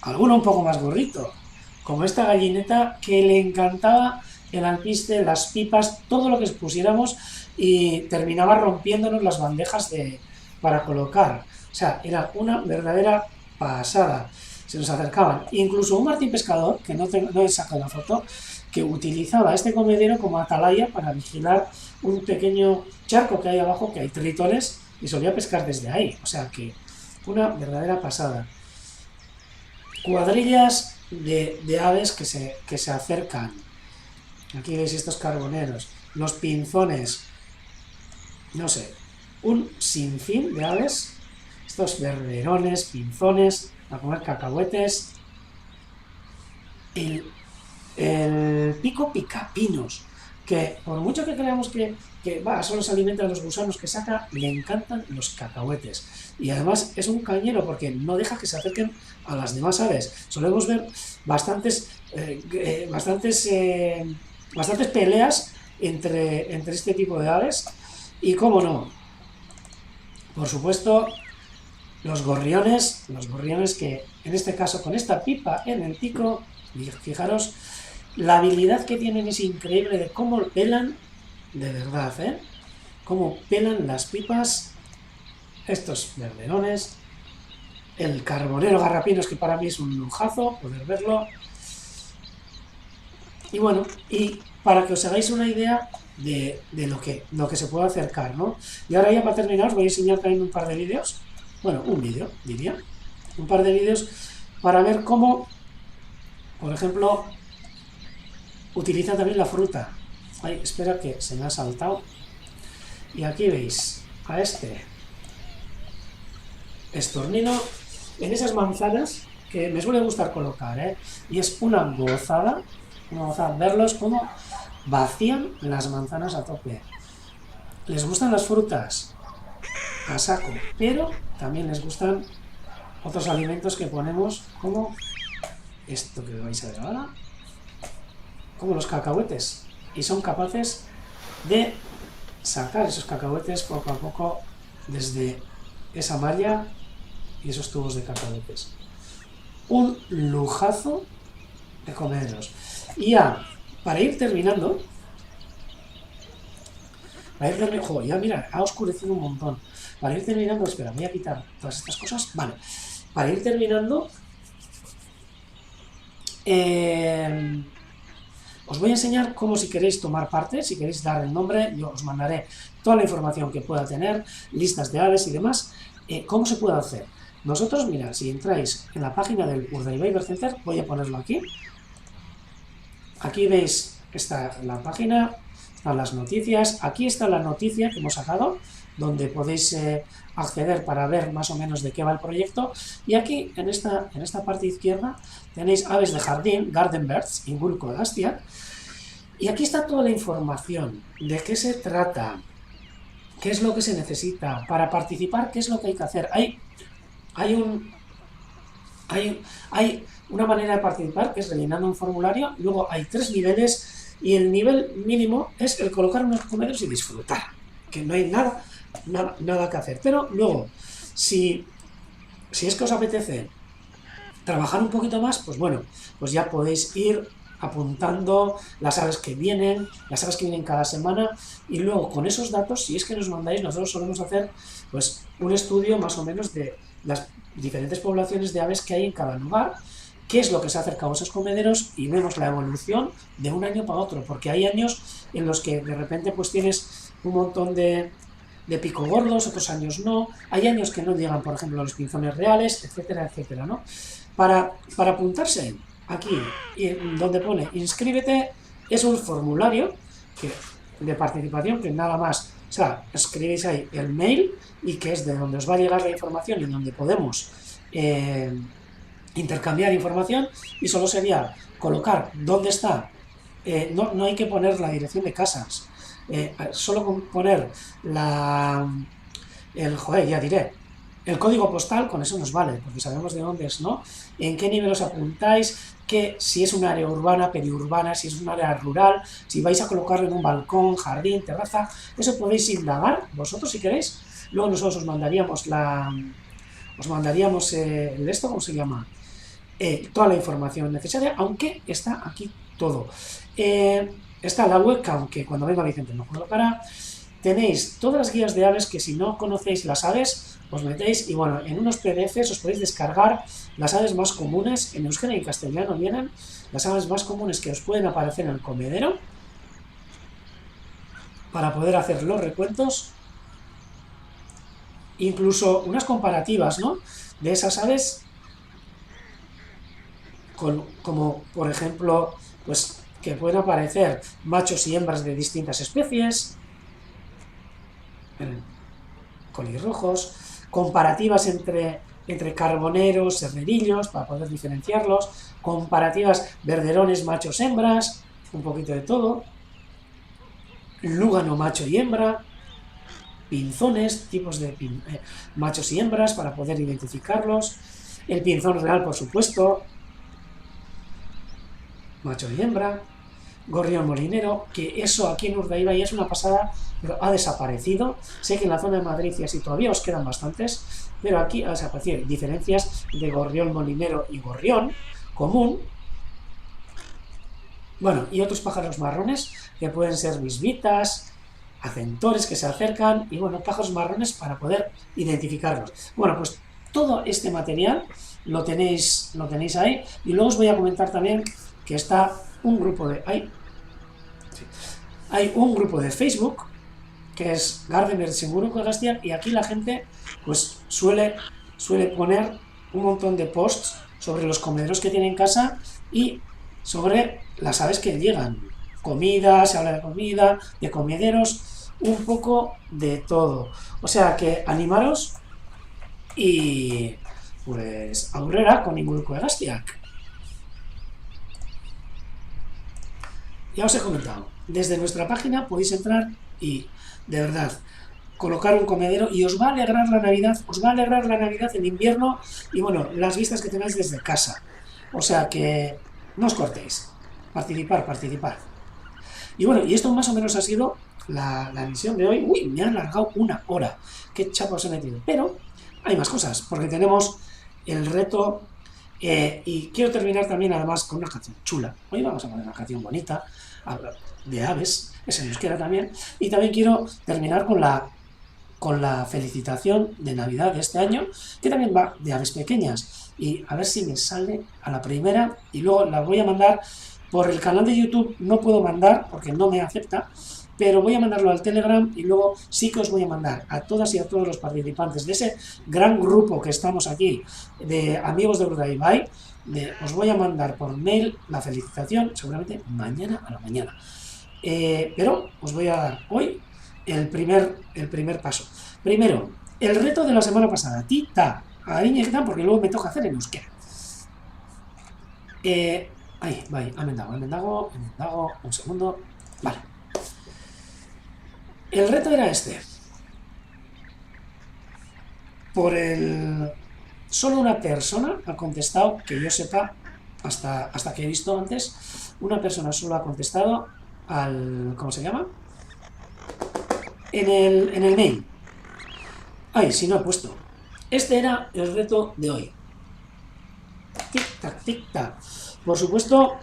Alguno un poco más gorrito, como esta gallineta que le encantaba el alpiste, las pipas, todo lo que pusiéramos, y terminaba rompiéndonos las bandejas para colocar. O sea, era una verdadera pasada. Se nos acercaban. Incluso un martín pescador, que no he sacado la foto, que utilizaba este comedero como atalaya para vigilar un pequeño charco que hay abajo, que hay tritones, y solía pescar desde ahí. O sea que una verdadera pasada. Cuadrillas de aves que se acercan. Aquí veis estos carboneros, los pinzones, no sé, un sinfín de aves, estos verderones, pinzones, a comer cacahuetes, el pico picapinos, que por mucho que creamos que solo se alimenta de los gusanos que saca, le encantan los cacahuetes. Y además es un cañero porque no deja que se acerquen a las demás aves. Solemos ver bastantes peleas entre este tipo de aves. Y cómo no, por supuesto, los gorriones que en este caso con esta pipa en el pico, fijaros, la habilidad que tienen es increíble de cómo pelan, de verdad, cómo pelan las pipas, estos verderones, el carbonero garrapinos, que para mí es un lujazo poder verlo. Y bueno, y para que os hagáis una idea, de lo que se puede acercar, ¿no? Y ahora ya para terminar os voy a enseñar también un par de vídeos, bueno, un vídeo, diría, un par de vídeos para ver cómo, por ejemplo, utiliza también la fruta. Ay, espera que se me ha saltado. Y aquí veis a este estornino en esas manzanas que me suele gustar colocar, ¿eh? Y es una gozada verlos cómo vacían las manzanas a tope. Les gustan las frutas a saco, pero también les gustan otros alimentos que ponemos, como esto que vais a ver ahora, como los cacahuetes, y son capaces de sacar esos cacahuetes poco a poco desde esa malla y esos tubos de cacahuetes. Un lujazo de comederos. Y ya, para ir terminando, ya mira, ha oscurecido un montón. Para ir terminando, espera, voy a quitar todas estas cosas. Vale, para ir terminando, os voy a enseñar cómo, si queréis tomar parte, si queréis dar el nombre, yo os mandaré toda la información que pueda tener, listas de aves y demás, cómo se puede hacer. Nosotros, mirad, si entráis en la página del Urdaibai Bird Center, voy a ponerlo aquí. Aquí veis que está la página, están las noticias, aquí está la noticia que hemos sacado, donde podéis acceder para ver más o menos de qué va el proyecto, y aquí, en esta parte izquierda, tenéis aves de jardín, Garden Birds, Ingulco Dastia, y aquí está toda la información de qué se trata, qué es lo que se necesita, para participar, qué es lo que hay que hacer. Hay una manera de participar, que es rellenando un formulario, luego hay 3 niveles, y el nivel mínimo es el colocar unos comederos y disfrutar, que no hay nada que hacer. Pero luego, si es que os apetece trabajar un poquito más, pues bueno, pues ya podéis ir apuntando las aves que vienen cada semana, y luego con esos datos, si es que nos mandáis, nosotros solemos hacer pues un estudio más o menos de las diferentes poblaciones de aves que hay en cada lugar, qué es lo que se ha acercado a esos comederos, y vemos la evolución de un año para otro, porque hay años en los que de repente pues tienes un montón de pico gordos, otros años no, hay años que no llegan, por ejemplo, los pinzones reales, etcétera, etcétera, ¿no? Para apuntarse, aquí, donde pone inscríbete, es un formulario de participación que nada más, o sea, escribís ahí el mail, y que es de donde os va a llegar la información y donde podemos intercambiar información, y solo sería colocar dónde está, no hay que poner la dirección de casas, solo con poner el código postal, con eso nos vale, porque sabemos de dónde es, ¿no? En qué nivel os apuntáis, si es un área urbana, periurbana, si es un área rural, si vais a colocarlo en un balcón, jardín, terraza, eso podéis indagar vosotros si queréis. Luego nosotros os mandaríamos ¿cómo se llama? Toda la información necesaria, aunque está aquí todo. Está la webcam, que cuando venga Vicente nos colocará. Tenéis todas las guías de aves, que si no conocéis las aves, os metéis, y bueno, en unos PDFs os podéis descargar las aves más comunes, en euskera y en castellano vienen, las aves más comunes que os pueden aparecer en el comedero, para poder hacer los recuentos, incluso unas comparativas, ¿no?, de esas aves, como por ejemplo, pues que pueden aparecer machos y hembras de distintas especies, colirrojos, comparativas entre carboneros, serrerillos, para poder diferenciarlos, comparativas verderones, machos, hembras, un poquito de todo, lúgano, macho y hembra, pinzones, tipos de machos y hembras, para poder identificarlos, el pinzón real, por supuesto, macho y hembra, gorrión molinero, que eso aquí en Urdaibai es una pasada, pero ha desaparecido. Sé que en la zona de Madrid y así todavía os quedan bastantes, pero aquí ha desaparecido. Diferencias de gorrión molinero y gorrión común. Bueno, y otros pájaros marrones, que pueden ser bisbitas, acentores que se acercan, y bueno, pájaros marrones para poder identificarlos. Bueno, pues todo este material lo tenéis ahí, y luego os voy a comentar también que está un grupo de... hay un grupo de Facebook que es Gardener Seguro con Gastia, y aquí la gente pues suele poner un montón de posts sobre los comederos que tiene en casa y sobre las aves que llegan. Comida, se habla de comida, de comederos, un poco de todo. O sea que animaros y pues aurrera con Ingurko de Gastiak. Ya os he comentado, desde nuestra página podéis entrar y, de verdad, colocar un comedero y os va a alegrar la Navidad, os va a alegrar la Navidad en invierno y, bueno, las vistas que tengáis desde casa. O sea que no os cortéis, participar, participar. Y bueno, y esto más o menos ha sido la emisión de hoy. Uy, me ha alargado una hora. Qué chapa os he metido. Pero hay más cosas, porque tenemos el reto. Y quiero terminar también, además, con una canción chula. Hoy vamos a poner una canción bonita, de aves, es en euskera también. Y también quiero terminar con la felicitación de Navidad de este año, que también va de aves pequeñas. Y a ver si me sale a la primera, y luego la voy a mandar por el canal de YouTube. No puedo mandar porque no me acepta, pero voy a mandarlo al Telegram y luego sí que os voy a mandar a todas y a todos los participantes de ese gran grupo que estamos aquí, de amigos de Urdaibai. Os voy a mandar por mail la felicitación, seguramente mañana a la mañana. Pero os voy a dar hoy el primer paso. Primero, el reto de la semana pasada, tita, porque luego me toca hacer en euskera. Ahí, vale, amendago, un segundo. Vale. El reto era este. Solo una persona ha contestado, que yo sepa, hasta que he visto antes, una persona solo ha contestado ¿cómo se llama? En el mail. Ay, si no he puesto. Este era el reto de hoy. Tic-tac, tic-tac. Por supuesto,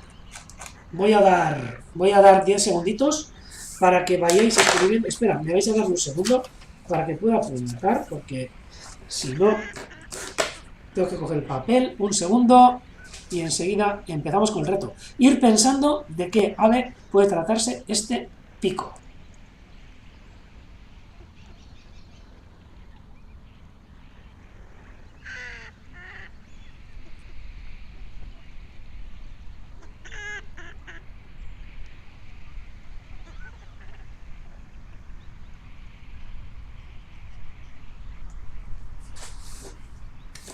voy a dar 10 segunditos para que vayáis escribiendo. Espera, me vais a dar un segundo para que pueda apuntar, porque si no, tengo que coger el papel. Un segundo y enseguida empezamos con el reto. Ir pensando de qué ave puede tratarse este pico.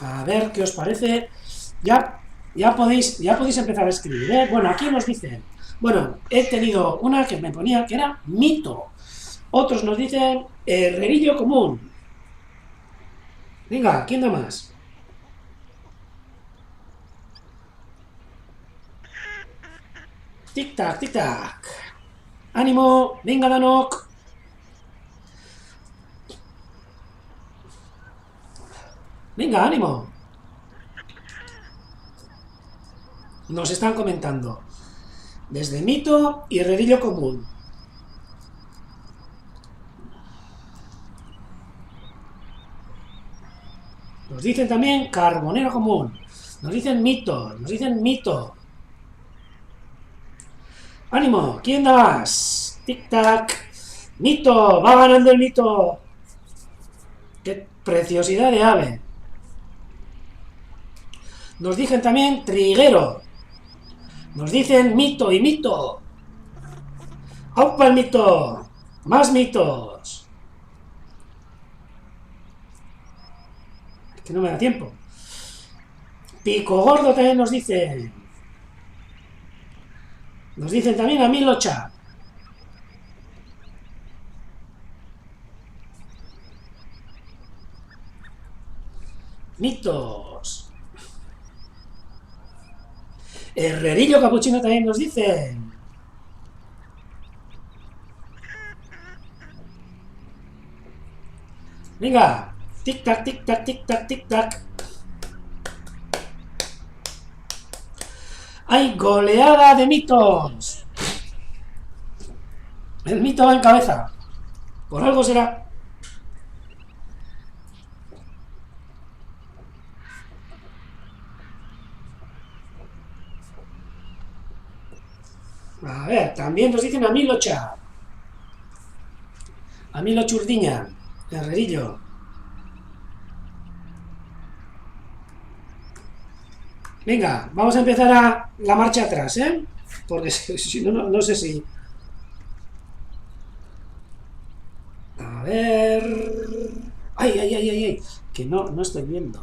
A ver qué os parece. Ya podéis empezar a escribir, ¿eh? Bueno, aquí nos dicen. Bueno, he tenido una que me ponía que era mito. Otros nos dicen herrerillo común. Venga, ¿quién da más? Tic-tac, tic-tac. ¡Ánimo! ¡Venga, Danok! ¡Venga, ánimo! Nos están comentando. Desde mito y herrerillo común. Nos dicen también carbonero común. Nos dicen mito. ¡Ánimo! ¿Quién da más? ¡Tic-tac! ¡Mito! ¡Va ganando el mito! ¡Qué preciosidad de ave! Nos dicen también triguero. Nos dicen mito y mito. ¡Aupa el mito! ¡Más mitos! Es que no me da tiempo. Pico gordo también nos dicen. Nos dicen también a Milocha. Mitos. Herrerillo capuchino también nos dicen. Venga. Tic-tac, tic-tac, tic-tac, tic-tac. ¡Hay goleada de mitos! El mito va en cabeza. Por algo será. A ver, también nos dicen a Milocha. Amilotx urdina, herrerillo. Venga, vamos a empezar a la marcha atrás, ¿eh? Porque si no, no sé si... A ver... ¡Ay, ay, ay, ay, ay! Que no estoy viendo.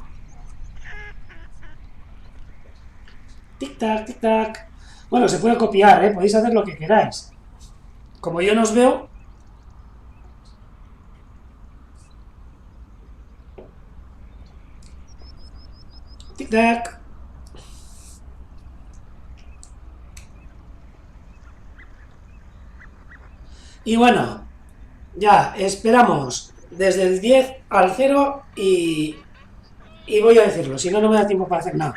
Tic-tac, tic-tac. Bueno, se puede copiar, ¿eh? Podéis hacer lo que queráis. Como yo no os veo... Tic-tac. Y bueno, ya esperamos desde el 10 al 0 y voy a decirlo, si no, no me da tiempo para hacer nada.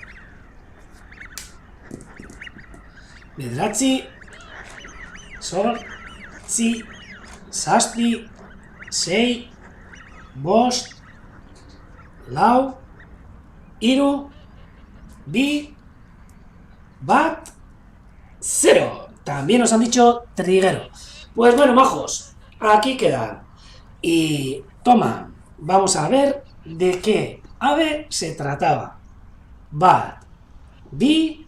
Bederatzi, Zortzi, Zazpi, Sei, Bost, Lau, Hiru, Bi, Bat, 0. También nos han dicho triguero. Pues bueno, majos, aquí queda. Y toma, vamos a ver de qué ave se trataba. Bat, Bi,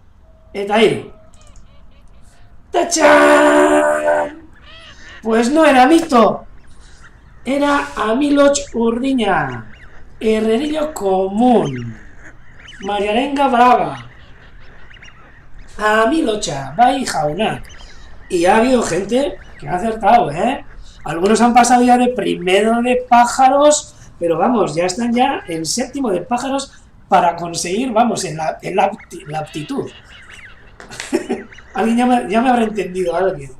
eta Hiru. ¡Tachán! Pues no era mito, era Amilotx urdina, herrerillo común, mariarenga brava, Amilotxa, bai jaunak. Y ha habido gente que ha acertado, ¿eh? Algunos han pasado ya de primero de pájaros, pero vamos, ya están ya en séptimo de pájaros para conseguir, vamos, en la aptitud. Alguien ya me habrá entendido, alguien.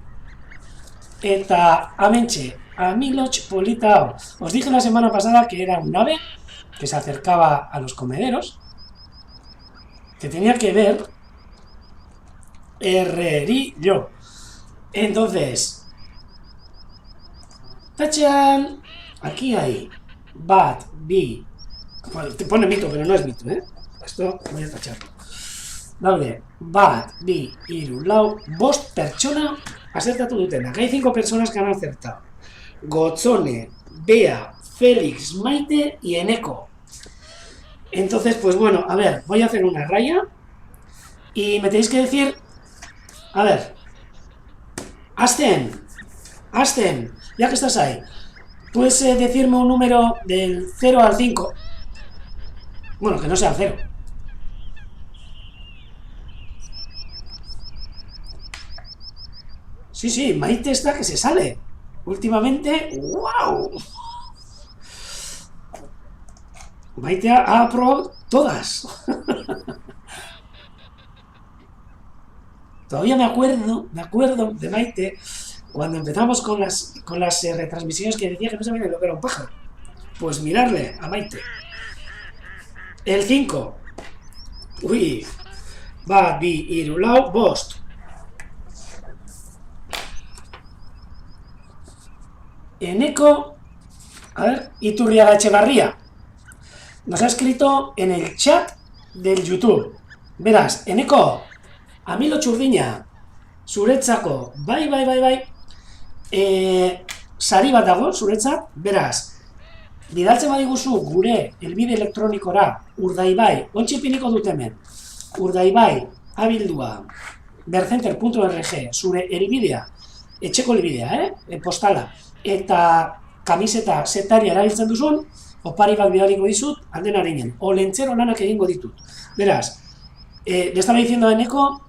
Eta amentxe, Amilotx polita hau. Os dije la semana pasada que era un ave que se acercaba a los comederos, que tenía que ver herrerillo. Entonces, ¡tachán! Aquí hay Bat, Bi. Bueno, te pone mito, pero no es mito, ¿eh? Esto voy a tacharlo. Daude, Bat, Bi, Hiru, Lau, Bost pertsona acertatu dutenak. Hay 5 personas que han acertado. Gotzone, Bea, Félix, Maite y Eneko. Entonces, pues bueno, a ver, voy a hacer una raya y me tenéis que decir, a ver, Asten, ya que estás ahí, puedes decirme un número del 0 al 5. Bueno, que no sea 0. Sí, Maite está que se sale. Últimamente, ¡wow! Maite ha aprobado todas. Todavía me acuerdo de Maite cuando empezamos con las retransmisiones que decía que no sabía lo que era un pájaro. Pues mirarle a Maite. El 5. Uy. Bat, Bi, Hiru, Lau, Bost. Eneko, a ver, Iturriaga Echevarría. Nos ha escrito en el chat del YouTube. Verás, Eneko, Amilotx urdina, zuretzako, bai. Sari bat dago, zuretzat, beraz, bidaltzen badiguzu gure helbide elektronikora, Urdaibai, ontsi piniko dut hemen, Urdaibai, abildua, bercenter.org, zure helbidea, etxeko helbidea, postala, eta kamiseta setaria erabiltzen duzun, opari bat bidaliko dizut, alden harinen, o lentzero lanak egingo ditut. Beraz, le estaba diciendo a Eneko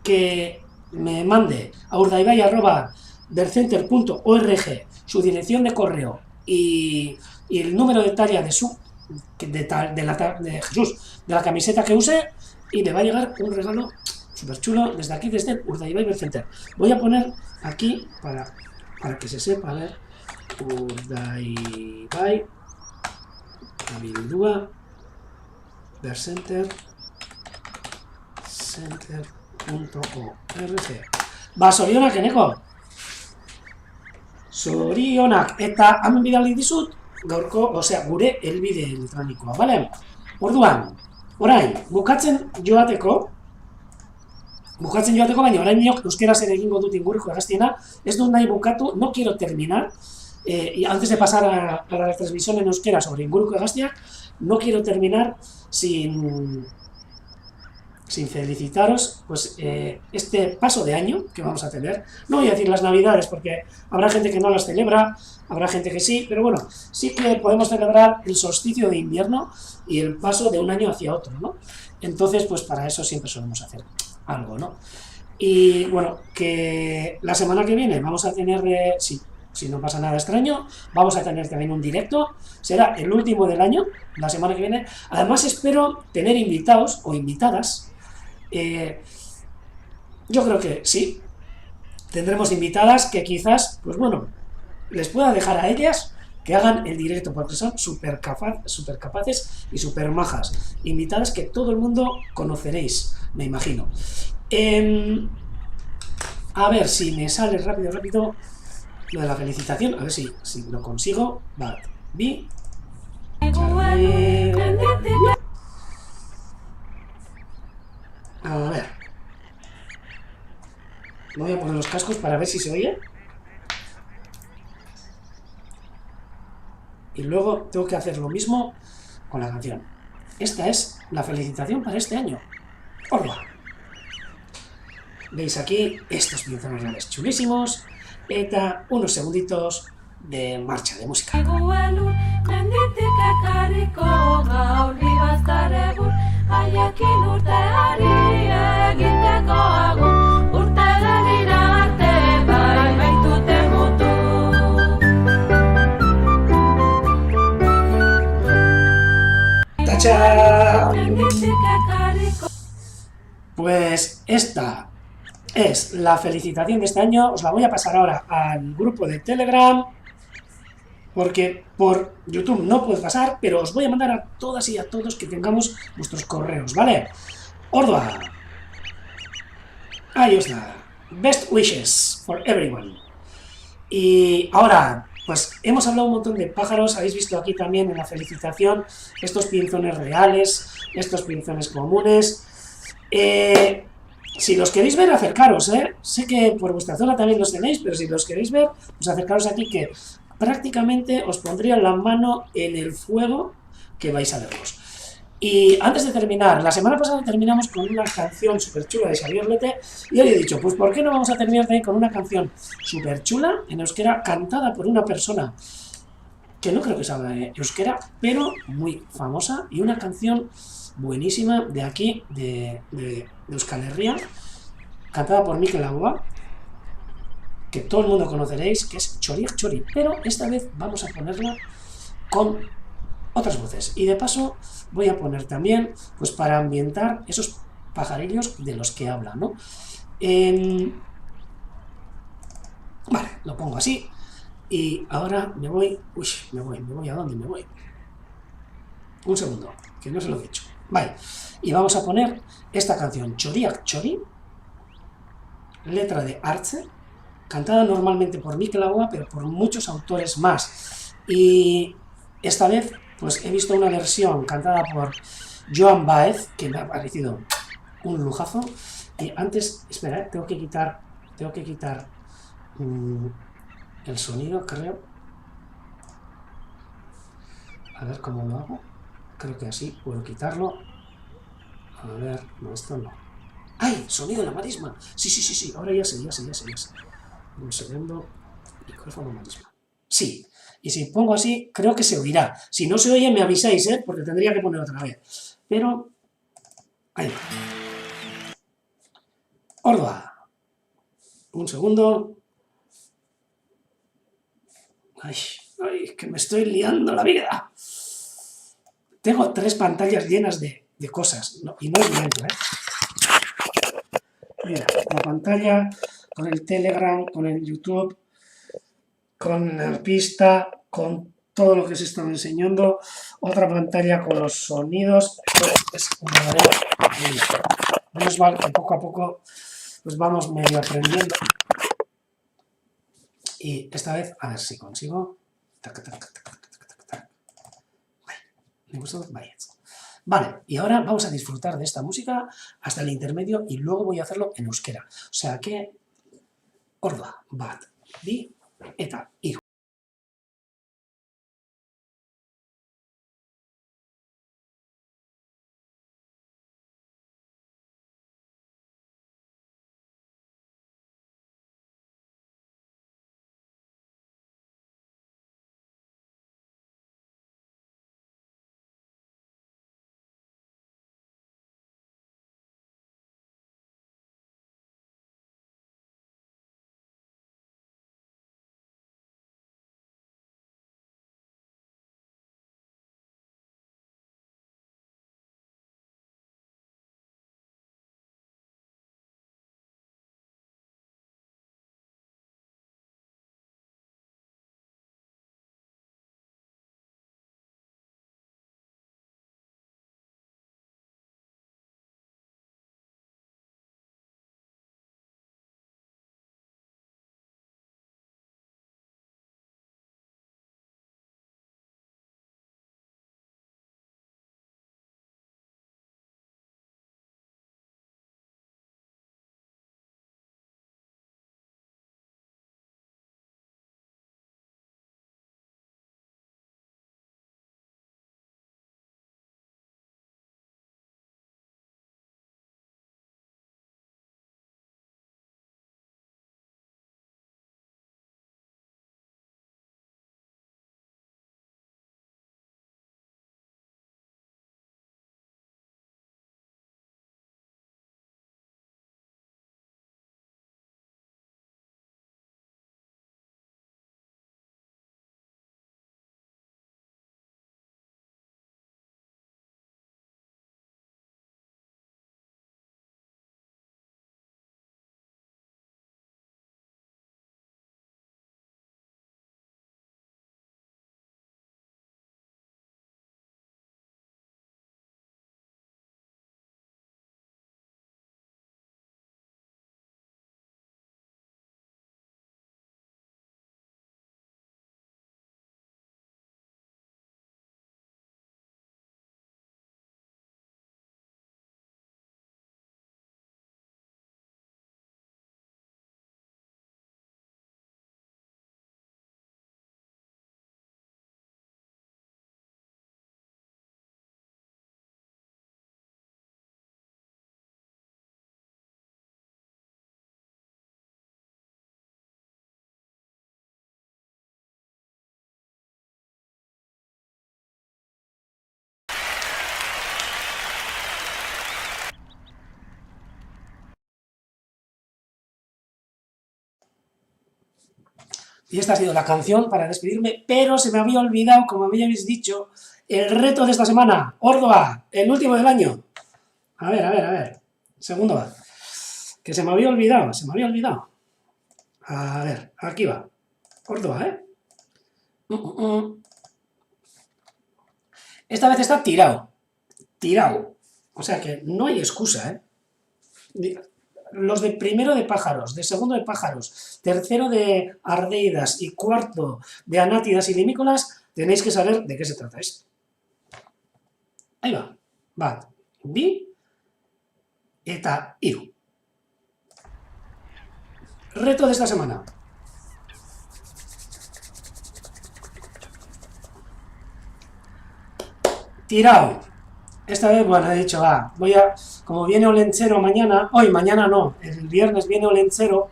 que me mande a urdaibai@bercenter.org su dirección de correo y el número de talla de Jesús, de la camiseta que use, y me va a llegar un regalo súper chulo desde aquí, desde el Urdaibai Bercenter. Voy a poner aquí para que se sepa, a ver, Urdaibai abildua Bercenter center.org. Ba, zorionak, Eneko. Zorionak. Eta hemen bidali dizut, gaurko, gure helbide elektronikoa, bale? Orduan, orain, bukatzen joateko, baina orain niok euskeraz ere egingo dut inguruko egaztiena, ez dut nahi bukatu, no quiero terminar, y antes de pasar a la transmisión en euskera sobre Inguruko Egastiak, no quiero terminar sin felicitaros pues este paso de año que vamos a tener. No voy a decir las navidades porque habrá gente que no las celebra, habrá gente que sí, pero bueno, sí que podemos celebrar el solsticio de invierno y el paso de un año hacia otro, ¿no? Entonces, pues para eso siempre solemos hacer algo, ¿no? Y bueno, que la semana que viene vamos a tener, si no pasa nada extraño, vamos a tener también un directo, será el último del año, la semana que viene. Además espero tener invitados o invitadas. Yo creo que sí, tendremos invitadas que quizás, pues bueno, les pueda dejar a ellas que hagan el directo, porque son súper capaces y súper majas. Invitadas que todo el mundo conoceréis, me imagino. A ver si me sale rápido lo de la felicitación, a ver si lo consigo. Vale, a ver, me voy a poner los cascos para ver si se oye. Y luego tengo que hacer lo mismo con la canción. Esta es la felicitación para este año. ¡Hola! Veis aquí estos pinceles reales chulísimos. Eta unos segunditos de marcha de música. Pues esta es la felicitación de este año. Os la voy a pasar ahora al grupo de Telegram, porque por YouTube no puede pasar, pero os voy a mandar a todas y a todos que tengamos vuestros correos, ¿vale? Ordua. Ahí está. Best wishes for everyone. Y ahora, pues hemos hablado un montón de pájaros, habéis visto aquí también en la felicitación estos pinzones reales, estos pinzones comunes. Si los queréis ver, acercaros, sé que por vuestra zona también los tenéis, pero si los queréis ver, pues acercaros aquí que prácticamente os pondría la mano en el fuego que vais a verlos. Y antes de terminar, la semana pasada terminamos con una canción súper chula de Xavier Lete, y hoy he dicho, pues ¿por qué no vamos a terminar también con una canción súper chula en euskera, cantada por una persona que no creo que sabe euskera, pero muy famosa, y una canción buenísima de aquí, de Euskal Herria, cantada por Mikel Laboa, que todo el mundo conoceréis, que es Txoriak Txori, pero esta vez vamos a ponerla con otras voces. Y de paso voy a poner también, pues para ambientar esos pajarillos de los que habla, ¿no? Vale, lo pongo así. Y ahora me voy... Uy, me voy, ¿a dónde me voy? Un segundo, que no se lo he dicho. Vale, y vamos a poner esta canción, Txoriak Txori, letra de Artze, cantada normalmente por Mikel Laboa, pero por muchos autores más. Y esta vez, pues he visto una versión cantada por Joan Baez, que me ha parecido un lujazo. Y antes, espera, tengo que quitar el sonido, creo. A ver cómo lo hago. Creo que así puedo quitarlo. A ver, no, esto no. ¡Ay! Sonido en la marisma. Sí. Ahora ya sé. Un segundo. Micrófono marisma. Sí. Y si pongo así, creo que se oirá. Si no se oye, me avisáis, porque tendría que poner otra vez. Pero... ahí. Ordua. Un segundo. Ay, que me estoy liando la vida. Tengo 3 pantallas llenas de cosas, ¿no? Y no es miento, Mira, la pantalla con el Telegram, con el YouTube, con el pista, con todo lo que se está enseñando, otra pantalla con los sonidos. Esto es una manera. Menos mal que poco a poco pues vamos medio aprendiendo. Y esta vez, a ver si consigo. Vale, y ahora vamos a disfrutar de esta música hasta el intermedio y luego voy a hacerlo en euskera. O sea que, orda, bat, bi, eta, hijo. Y esta ha sido la canción para despedirme, pero se me había olvidado, como habíais dicho, el reto de esta semana. Ordoa, el último del año. A ver. Segundo va. Que se me había olvidado. A ver, aquí va. Ordoa, ¿eh? Esta vez está tirado. O sea que no hay excusa, ¿eh? Los de primero de pájaros, de segundo de pájaros, tercero de ardeidas y cuarto de anátidas y limícolas, tenéis que saber de qué se trata esto. Ahí va. Bat, bi, eta hiru. Reto de esta semana. Tirao. Esta vez, bueno, he dicho, como viene Olentzero mañana no, el viernes viene Olentzero,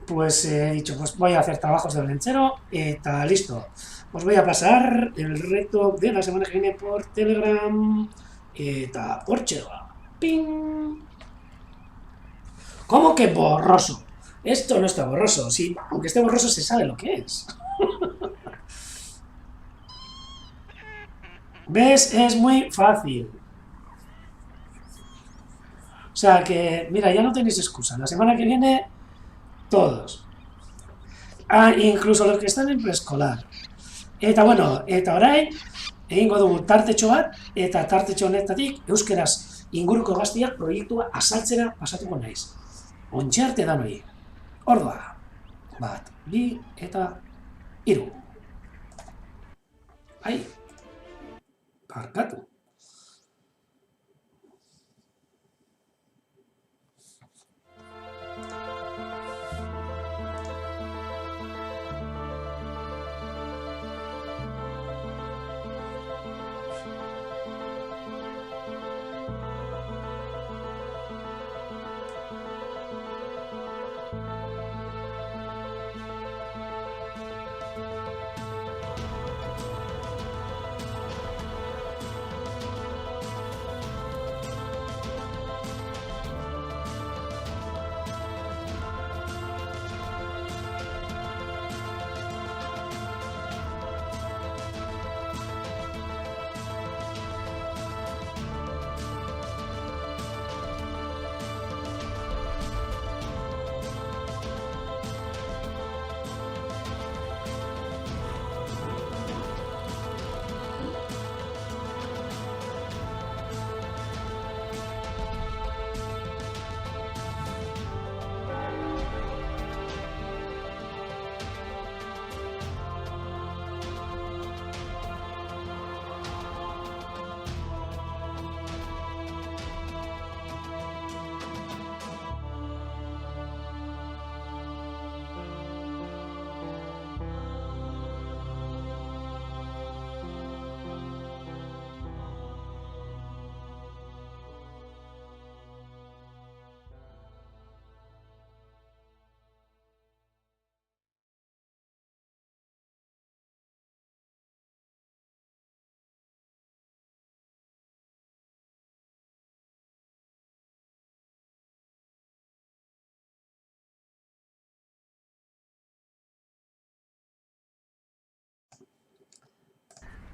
pues he dicho, pues voy a hacer trabajos de Olentzero y está listo. Os voy a pasar el reto de la semana que viene por Telegram y está por Cheva. ¡Ping! ¿Cómo que borroso? Esto no está borroso, sí, aunque esté borroso se sabe lo que es. ¿Ves? Es muy fácil. O sea que, mira, ya no tenéis excusa. La semana que viene, todos. Incluso los que están en preescolar. Eta orain, egingo dugu tartetxo bat, eta tartetxo honetatik euskeraz inguruko gaztiak proiektua azaltzera pasatuko naiz. Ontxe arte dan hori. Ordoa. Bat, bi, eta hiru. Ai. Barkatu.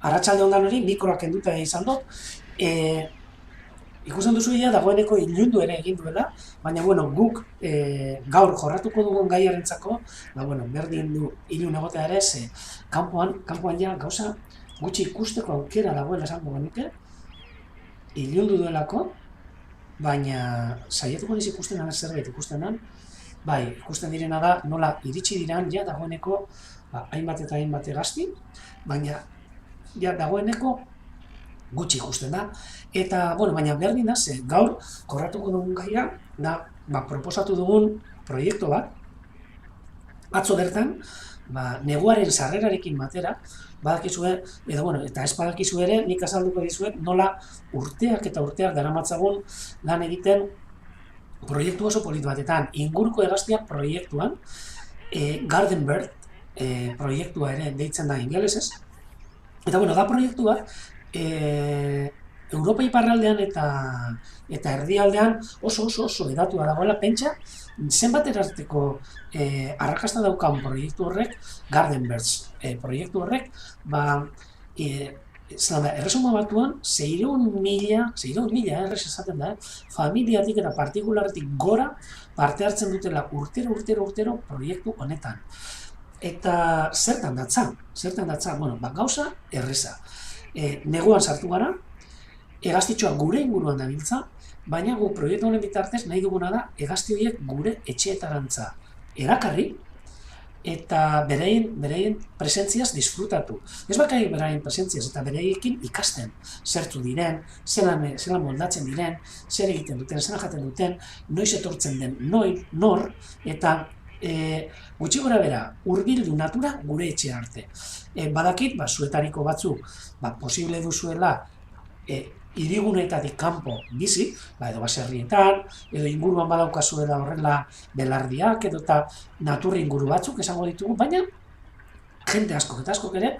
Arratsalde ondan hori, mikroak kenduta izan dut. Ikusten duzu ja dagoeneko ilundu ere egin duela, baina bueno, guk gaur jorratuko dugun gaiarentzako, berdin du ilun egotea ere, ze kanpoan ja gauza gutxi ikusteko aukera dagoela esango genuke, ilundu duelako, baina saiatuko naiz ikusten zerbait ikusten bai, ikusten direna da nola iritsi diran ja dagoeneko hainbat eta hainbat gazti, baina ja dagoeneko gutxi ikusten da, eta, baina berdin da, ze gaur jorratuko dugun gaia, da, proposatu dugun proiektu bat, atzo bertan, neguaren sarrerarekin batera, badakizue, eta ez badakizu ere, nik azalduko dizuet, nola urteak eta urteak daramatzagun lan egiten proiektu oso polit batetan, inguruko hegaztiak proiektuan, Garden Bird proiektua ere deitzen da ingelesez, eta da proiektua, Europa iparraldean eta erdialdean oso hedatua dagoela pentsa, zenbat erarteko arrakasta daukan proiektu horrek, Gardenbergs proiektu horrek, erresuma batuan 600.000 errez esaten da, familiatik eta partikularretik gora parte hartzen dutela urtero proiektu honetan. Eta zertan datza? Bueno, gauza erreza. Neguan sartu gara, hegaztitxoa gure inguruan dabiltza, baina gu proiektu honen bitartez nahi duguna da hegazti horiek gure etxeetarantza erakarri eta bereien presentziaz disfrutatu. Ez bakarrik bereien presentziaz eta bereiekin ikasten, zertu diren, zelan moldatzen diren, zer egiten duten, zelan jaten duten, noiz etortzen den nor, eta gutxi gora bera, hurbildu natura gure etxe arte. Badakit, zuetariko batzuk, posible duzuela hiriguneetatik kanpo bizi, edo baserrietan, edo inguruan badaukazuela horrela belardiak, edo eta natur inguru batzuk esango ditugu, baina jente askok eta askok ere,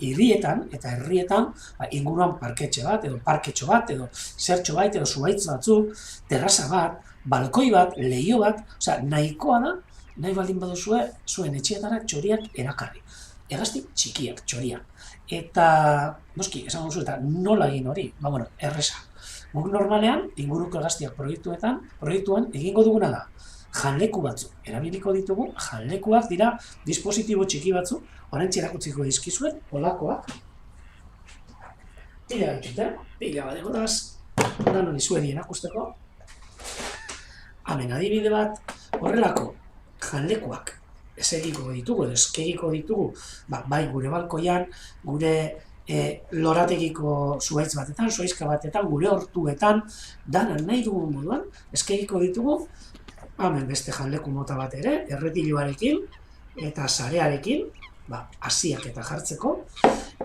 hirietan eta herrietan inguruan parketxe bat, edo parketxo bat, edo zertxo bat, edo zuhaitz batzuk, terraza bat, balkoi bat, leio bat, nahikoa da, nahi baldin baduzue, zuen etxeetara txoriak erakarri. Hegazti txikiak, txoriak. Eta, noski, esan duzu, eta nola egin hori? Erresa. Guk normalean, inguruko hegaztiak proiektuan egingo duguna da. Janleku batzuk, erabiliko ditugu, janlekuak dira dispositibo txiki batzuk, oraintxe erakutsiko dizkizuet, olakoak. Pila bat egotaz, dan hori zuedi erakusteko. Hemen adibide bat, horrelako janlekuak. Esegiko ditugu edo eskegiko ditugu, bai gure balkoian, gure lorategiko zuhaitz batetan, zuhaizka batetan, gure hortuetan, dana nahi dugun moduan, eskegiko ditugu, hemen beste janleku mota bat ere, erretiloarekin eta sarearekin, hasiak eta jartzeko,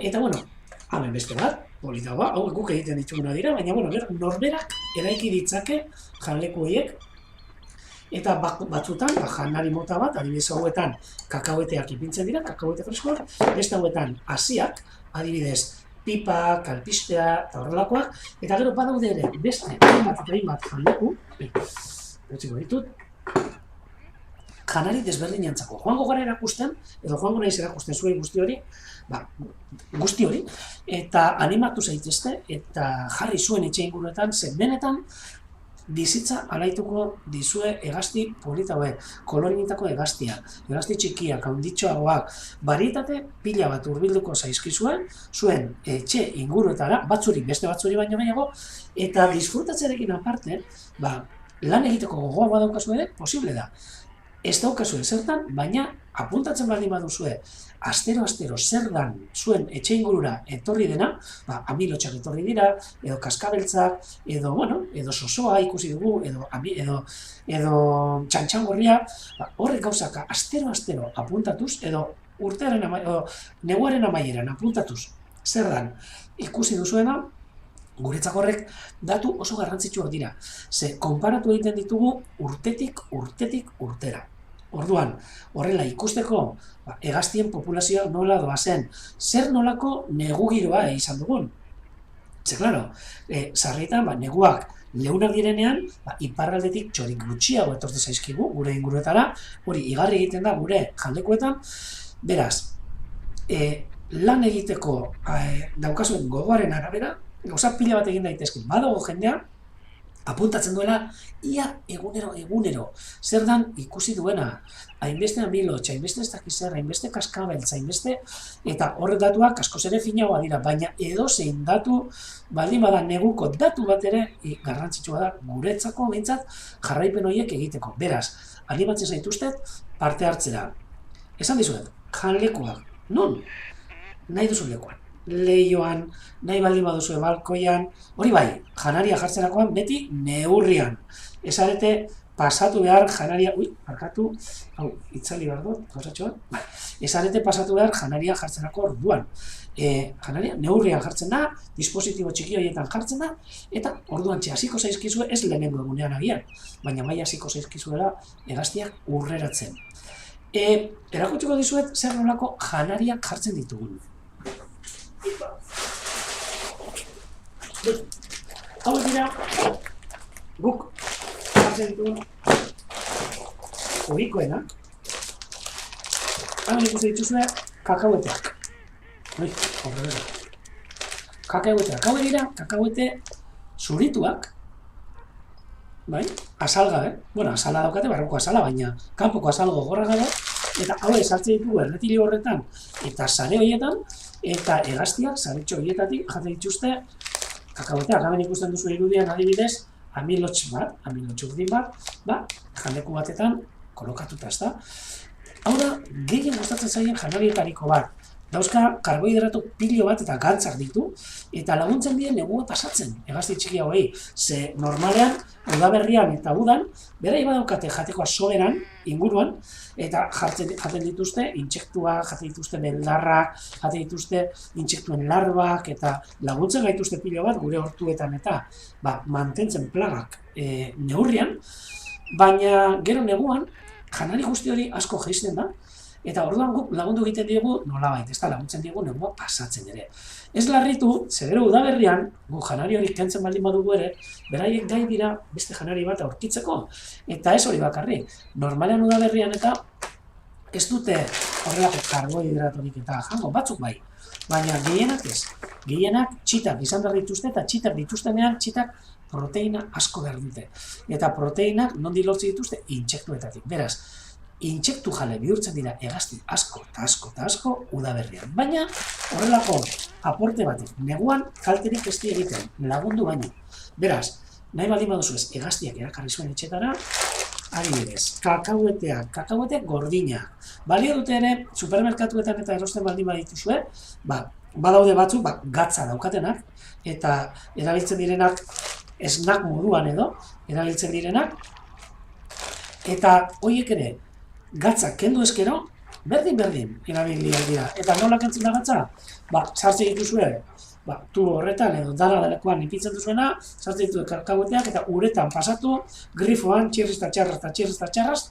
eta hemen beste bat, polita hau guk egiten dituguna dira, baina norberak eraiki ditzake janleku horiek. Eta batzutan, janari mota bat, adibidez hauetan kakaueteak ipintzen dira, kakauete freskoak, beste hauetan hasiak, adibidez pipa, kalpistea eta horrelakoak, eta gero badaude ere beste hainbat janleku, utziko ditut, janari desberdinantzako. Joango gara erakusten, edo joango naiz erakusten zuen guzti hori, eta animatu zaitezte, eta jarri zuen etxe inguruetan, zen benetan, bizitza alaituko dizue hegazti polita hauek, kolorinitako hegaztia, hegazti txikiak, handitxoagoak, barietate pila bat hurbilduko zaizkizuen, zuen etxe inguruetara, beste batzuri baino gehiago, eta disfrutatzearekin aparte, lan egiteko gogoa badaukazu ere, posible da. Ez daukazue zertan, baina apuntatzen baldin baduzue, astero zer dan zuen etxe ingurura etorri dena, amilotxak etorri dira, edo kaskabeltzak, edo sosoa ikusi dugu, edo txantxangorria, horrek gauzaka astero apuntatuz, edo neguaren amaieran apuntatuz, zer dan ikusi duzuena, guretzako horrek datu oso garrantzitsuak dira. Ze konparatu egiten ditugu urtetik urtera. Orduan, horrela ikusteko hegaztien populazioa nola doazen, zer nolako negu giroa izan dugun. Ze, klaro, sarrietan neguak leunak direnean, iparraldetik txorik gutxiago etortzen zaizkigu, gure inguruetara, hori igarri egiten da gure jandekuetan, beraz, lan egiteko daukazuen gogoaren arabera, gauza pila bat egin daitezke, badago jendea, apuntatzen duela, ia egunero, zer dan ikusi duena, hainbeste amilotx, hainbeste ez dakizer, hainbeste kaskabeltz, hainbeste, eta horrek datuak askoz ere finagoa dira, baina edozein datu, baldin bada neguko datu bat ere, garrantzitsua da, guretzako behintzat jarraipen horiek egiteko. Beraz, animatzen zaituztet, parte hartzera. Esan dizuet, janlekuak, non? Nahi duzu lekuan. Leioan, nahi baldin baduzue balkoian, hori bai, janaria jartzerakoan beti neurrian. Ez arete pasatu behar janaria, itzali behar dut, gauzatxoan, ez arete pasatu behar janaria jartzerako orduan. Janaria neurrian jartzen da, dispositibo txiki horietan jartzen da, eta orduan hasiko zaizkizue ez lehenengo egunean agian, baina bai hasiko zaizkizuela hegaztiak urreratzen. Erakutsiko dizuet zer nolako janariak jartzen ditugun. Hau dira, guk hartzen ditugun ohikoena. Hau ikusten dituzue kakaueteak. Horrela. Kakaueteak. Hau dira, kakauete zurituak. Bai, asalga, Bueno, asala daukate, barruko asala, baina kanpoko asal gogorra gero, eta hau sartzen ditugu erretili horretan, eta sare horietan, eta hegaztiak, saretxo horietatik, jaten dituzte, kakaueteak, hemen ikusten duzu irudian adibidez, amilotx urdin bat, jandeku batetan kolokatuta, ezta? Hau da, gehien gustatzen zaien janarietariko bat. Dauzka karbohidrato pilo bat eta gantzak ditu, eta laguntzen die negua pasatzen, hegazti txiki hauei. Ze normalean, udaberrian eta udan, berai badaukate jatekoa soberan, inguruan, eta jaten dituzte intsektuak, jaten dituzte beldarrak, jaten dituzte intsektuen larbak, eta laguntzen gaituzte pilo bat gure hortuetan eta mantentzen plagak neurrian, baina gero neguan, janari guzti hori asko jaisten da, eta orduan guk lagundu egiten diegu nolabait, ez da laguntzen diegu negua pasatzen ere. Ez larritu, zebero udaberrian, gu janari hori kentzen baldin badugu ere, beraiek gai dira beste janari bat aurkitzeko. Eta ez hori bakarrik, normalean udaberrian eta ez dute horrelako karbohidratorik eta jango, batzuk bai. Baina gehienak ez, gehienak txitak izan behar dituzte eta txitak dituztenean txitak proteina asko behar dute. Eta proteinak nondi lortzi dituzte intsektuetatik. Beraz, intsektu jale bihurtzen dira hegazti asko eta asko eta asko udaberrian. Baina horrelako aporte batek neguan kalterik ez di egiten, lagundu baino. Beraz, nahi baldin baduzu ez hegaztiak erakarri zuen etxetara, adibidez, kakaueteak gordinak. Balio dute ere, supermerkatuetan eta erosten baldin badituzue, badaude batzuk, gatza daukatenak, eta erabiltzen direnak snack moduan edo, erabiltzen direnak, eta horiek ere, gatzak kendu ezkero, berdin erabiliak dira. Eta nola kentzen da gatza? Sartzen dituzue, tubo horretan edo dara delekoan ipitzen duzuena, sartzen dituzue kakaueteak eta uretan pasatu, grifoan, txirriz eta txarraz,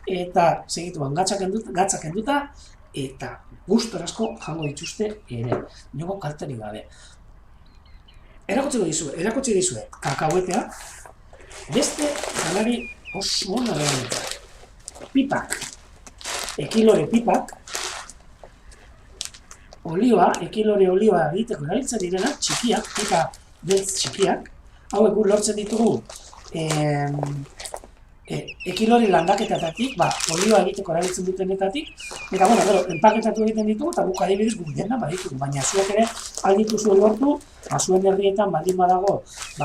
eta segituan gatzak kenduta, eta gustorazko jango dituzte ere. Inongo kalterik gabe. Erakutsi dizue kakauetea, beste janari oso ona da. Pipak, ekilore pipak, ekilore olioa egiteko erabiltzen direnak, txikiak, pipa beltz txikiak, hauek gu lortzen ditugu ekilore landaketatatik, olioa egiteko erabiltzen dutenetatik, eta gero, enpaketatu egiten ditugu, eta guk adibidez guk dena baditugu, baina zuek ere aldituzu lortu, zuen herrietan baldin badago,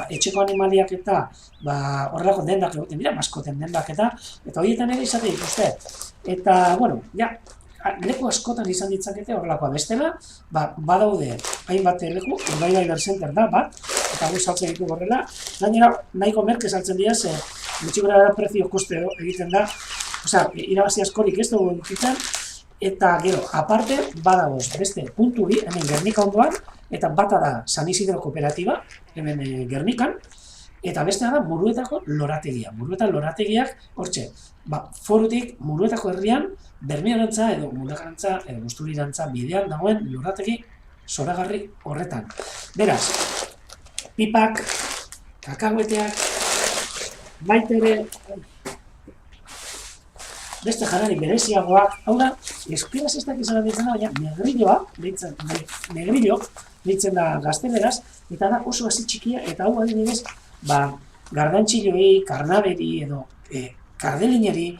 etxeko animaliak eta horrelako dendak egoten dira, maskoten dendak eta horietan ere izate dituzte. Eta, leku askotan izan ditzakete horrelakoa bestela, badaude hainbat leku, Urdaibai Center da bat, eta gu saltzen ditu horrela, gainera nahiko merke saltzen dira, ze gutxigora prezio koste egiten da, irabazi askorik ez dugu egiten, eta gero, aparte, badagoz beste puntu bi, hemen Gernika ondoan, eta bata da San Isidro Kooperatiba, hemen Gernikan, eta bestea da Muruetako lorategia. Muruetan lorategiak, hortxe, forutik Muruetako herrian, Bermeorantza edo Mundakarantza edo Busturirantza bidean dagoen lorategi zoragarri horretan. Beraz, pipak, kakaueteak, baitere, beste janari bereziagoak, hau da, espiraz ez dakiz ditzen da, baina negrillo ditzen da gazteleraz, eta da oso hasi txikia, eta hau adibidez, gardantxilloei, karnaberi edo kardelineri,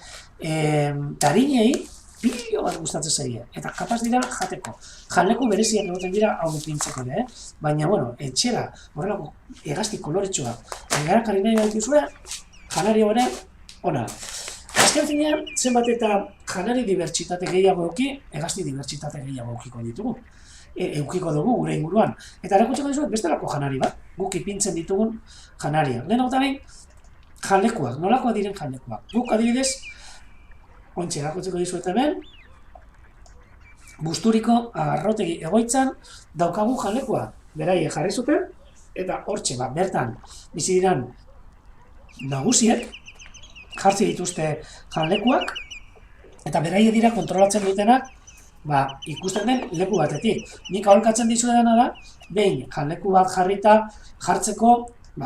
tarinei, pilo bat gustatzen zaie, eta kapaz dira jateko. Janleku bereziak egoten dira hau pintzeko ere, baina, etxera, horrelako hegazti koloretxoa, egarakarri nahi bat dituzue, janari hori, ona. Azken finean, zenbat eta janari dibertsitate gehiago euki, hegazti dibertsitate gehiago eukiko ditugu. Eukiko dugu gure inguruan. Eta erakutsiko dizuet bestelako janari bat, guk ipintzen ditugun janaria. Lehen hau da behin, janlekuak, nolakoa diren janlekuak. Guk adibidez, ontsi erakutsiko dizuet hemen, Busturiko arrotegi egoitzan daukagu janlekua. Beraiek jarri zuten, eta hortxe bertan bizi diran nagusiek jartzi dituzte janlekuak, eta beraiek dira kontrolatzen dutenak ikusten den leku batetik. Nik aholkatzen dizuedana da, behin janleku bat jartzeko,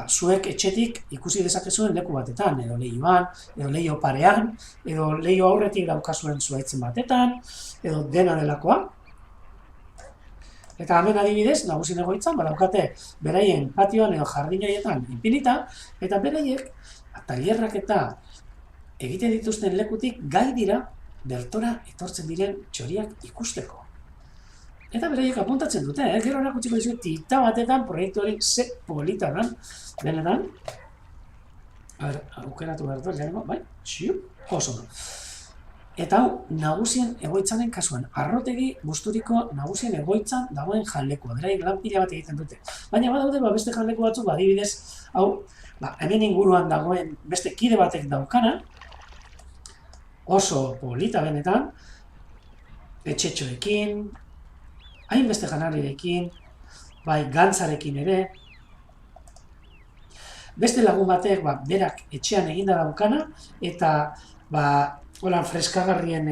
zuek etxetik ikusi dezakezuen leku batetan, edo lehioan, edo lehio parean, edo lehio aurretik daukazuen zuaitzen batetan, edo dena delakoa. Eta hemen adibidez, nagusien egoitzan, badaukate beraien patioan edo jardin horietan infinita, eta beraiek, tailerrak eta egiten dituzten lekutik gai dira bertora etortzen diren txoriak ikusteko. Eta beraiek apuntatzen dute, gero erakutsiko dizuet tita batetan proiektu hori ze polita dan, benetan. Aukeratu behar dut, lehenengo, bai, oso. Eta hau, nagusien egoitzaren kasuan, arrotegi gusturiko nagusien egoitzan dagoen janlekua, beraiek lan pila bat egiten dute. Baina badaude, beste janleku batzuk, adibidez, hau, hemen inguruan dagoen beste kide batek daukana, oso polita benetan, etxetxoekin, hainbeste janarirekin, bai gantzarekin ere, beste lagun batek berak etxean eginda daukana, eta holan freskagarrien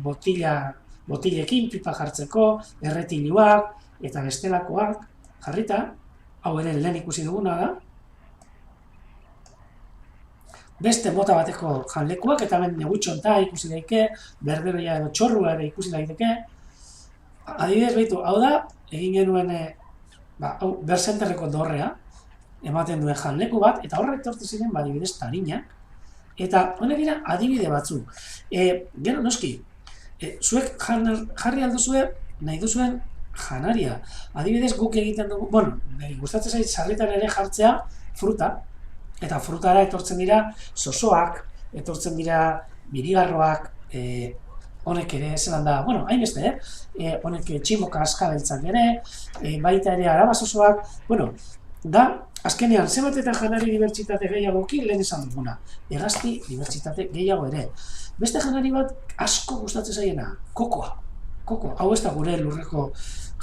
botilekin, pipa jartzeko, erretiluak, eta bestelakoak jarrita, hau ere lehen ikusi duguna da, beste mota bateko janlekuak, eta hemen negutxonta ikusi daike, berberoia edo txorrua ere ikusi daiteke. Adibidez behitu, hau da, egin genuen bersenterreko dorrea, ematen duen janleku bat, eta horrek tortu ziren, adibidez, tarinak, eta honek dira adibide batzu. Gero, noski, zuek jarri alduzue, nahi duzuen janaria. Adibidez, guk egiten dugu, gustatzen zait sarritan ere jartzea fruta, eta frutara etortzen dira sosoak, etortzen dira birigarroak, honek ere, zelan da, hainbeste, honek tximoka askabeltzak ere, baita ere arabasosoak, da, azkenean, zenbatetan janari dibertsitate gehiagoki lehen esan duguna, hegazti dibertsitate gehiago ere. Beste janari bat asko gustatzen zaiena, kokoa. Hau ez da gure lurreko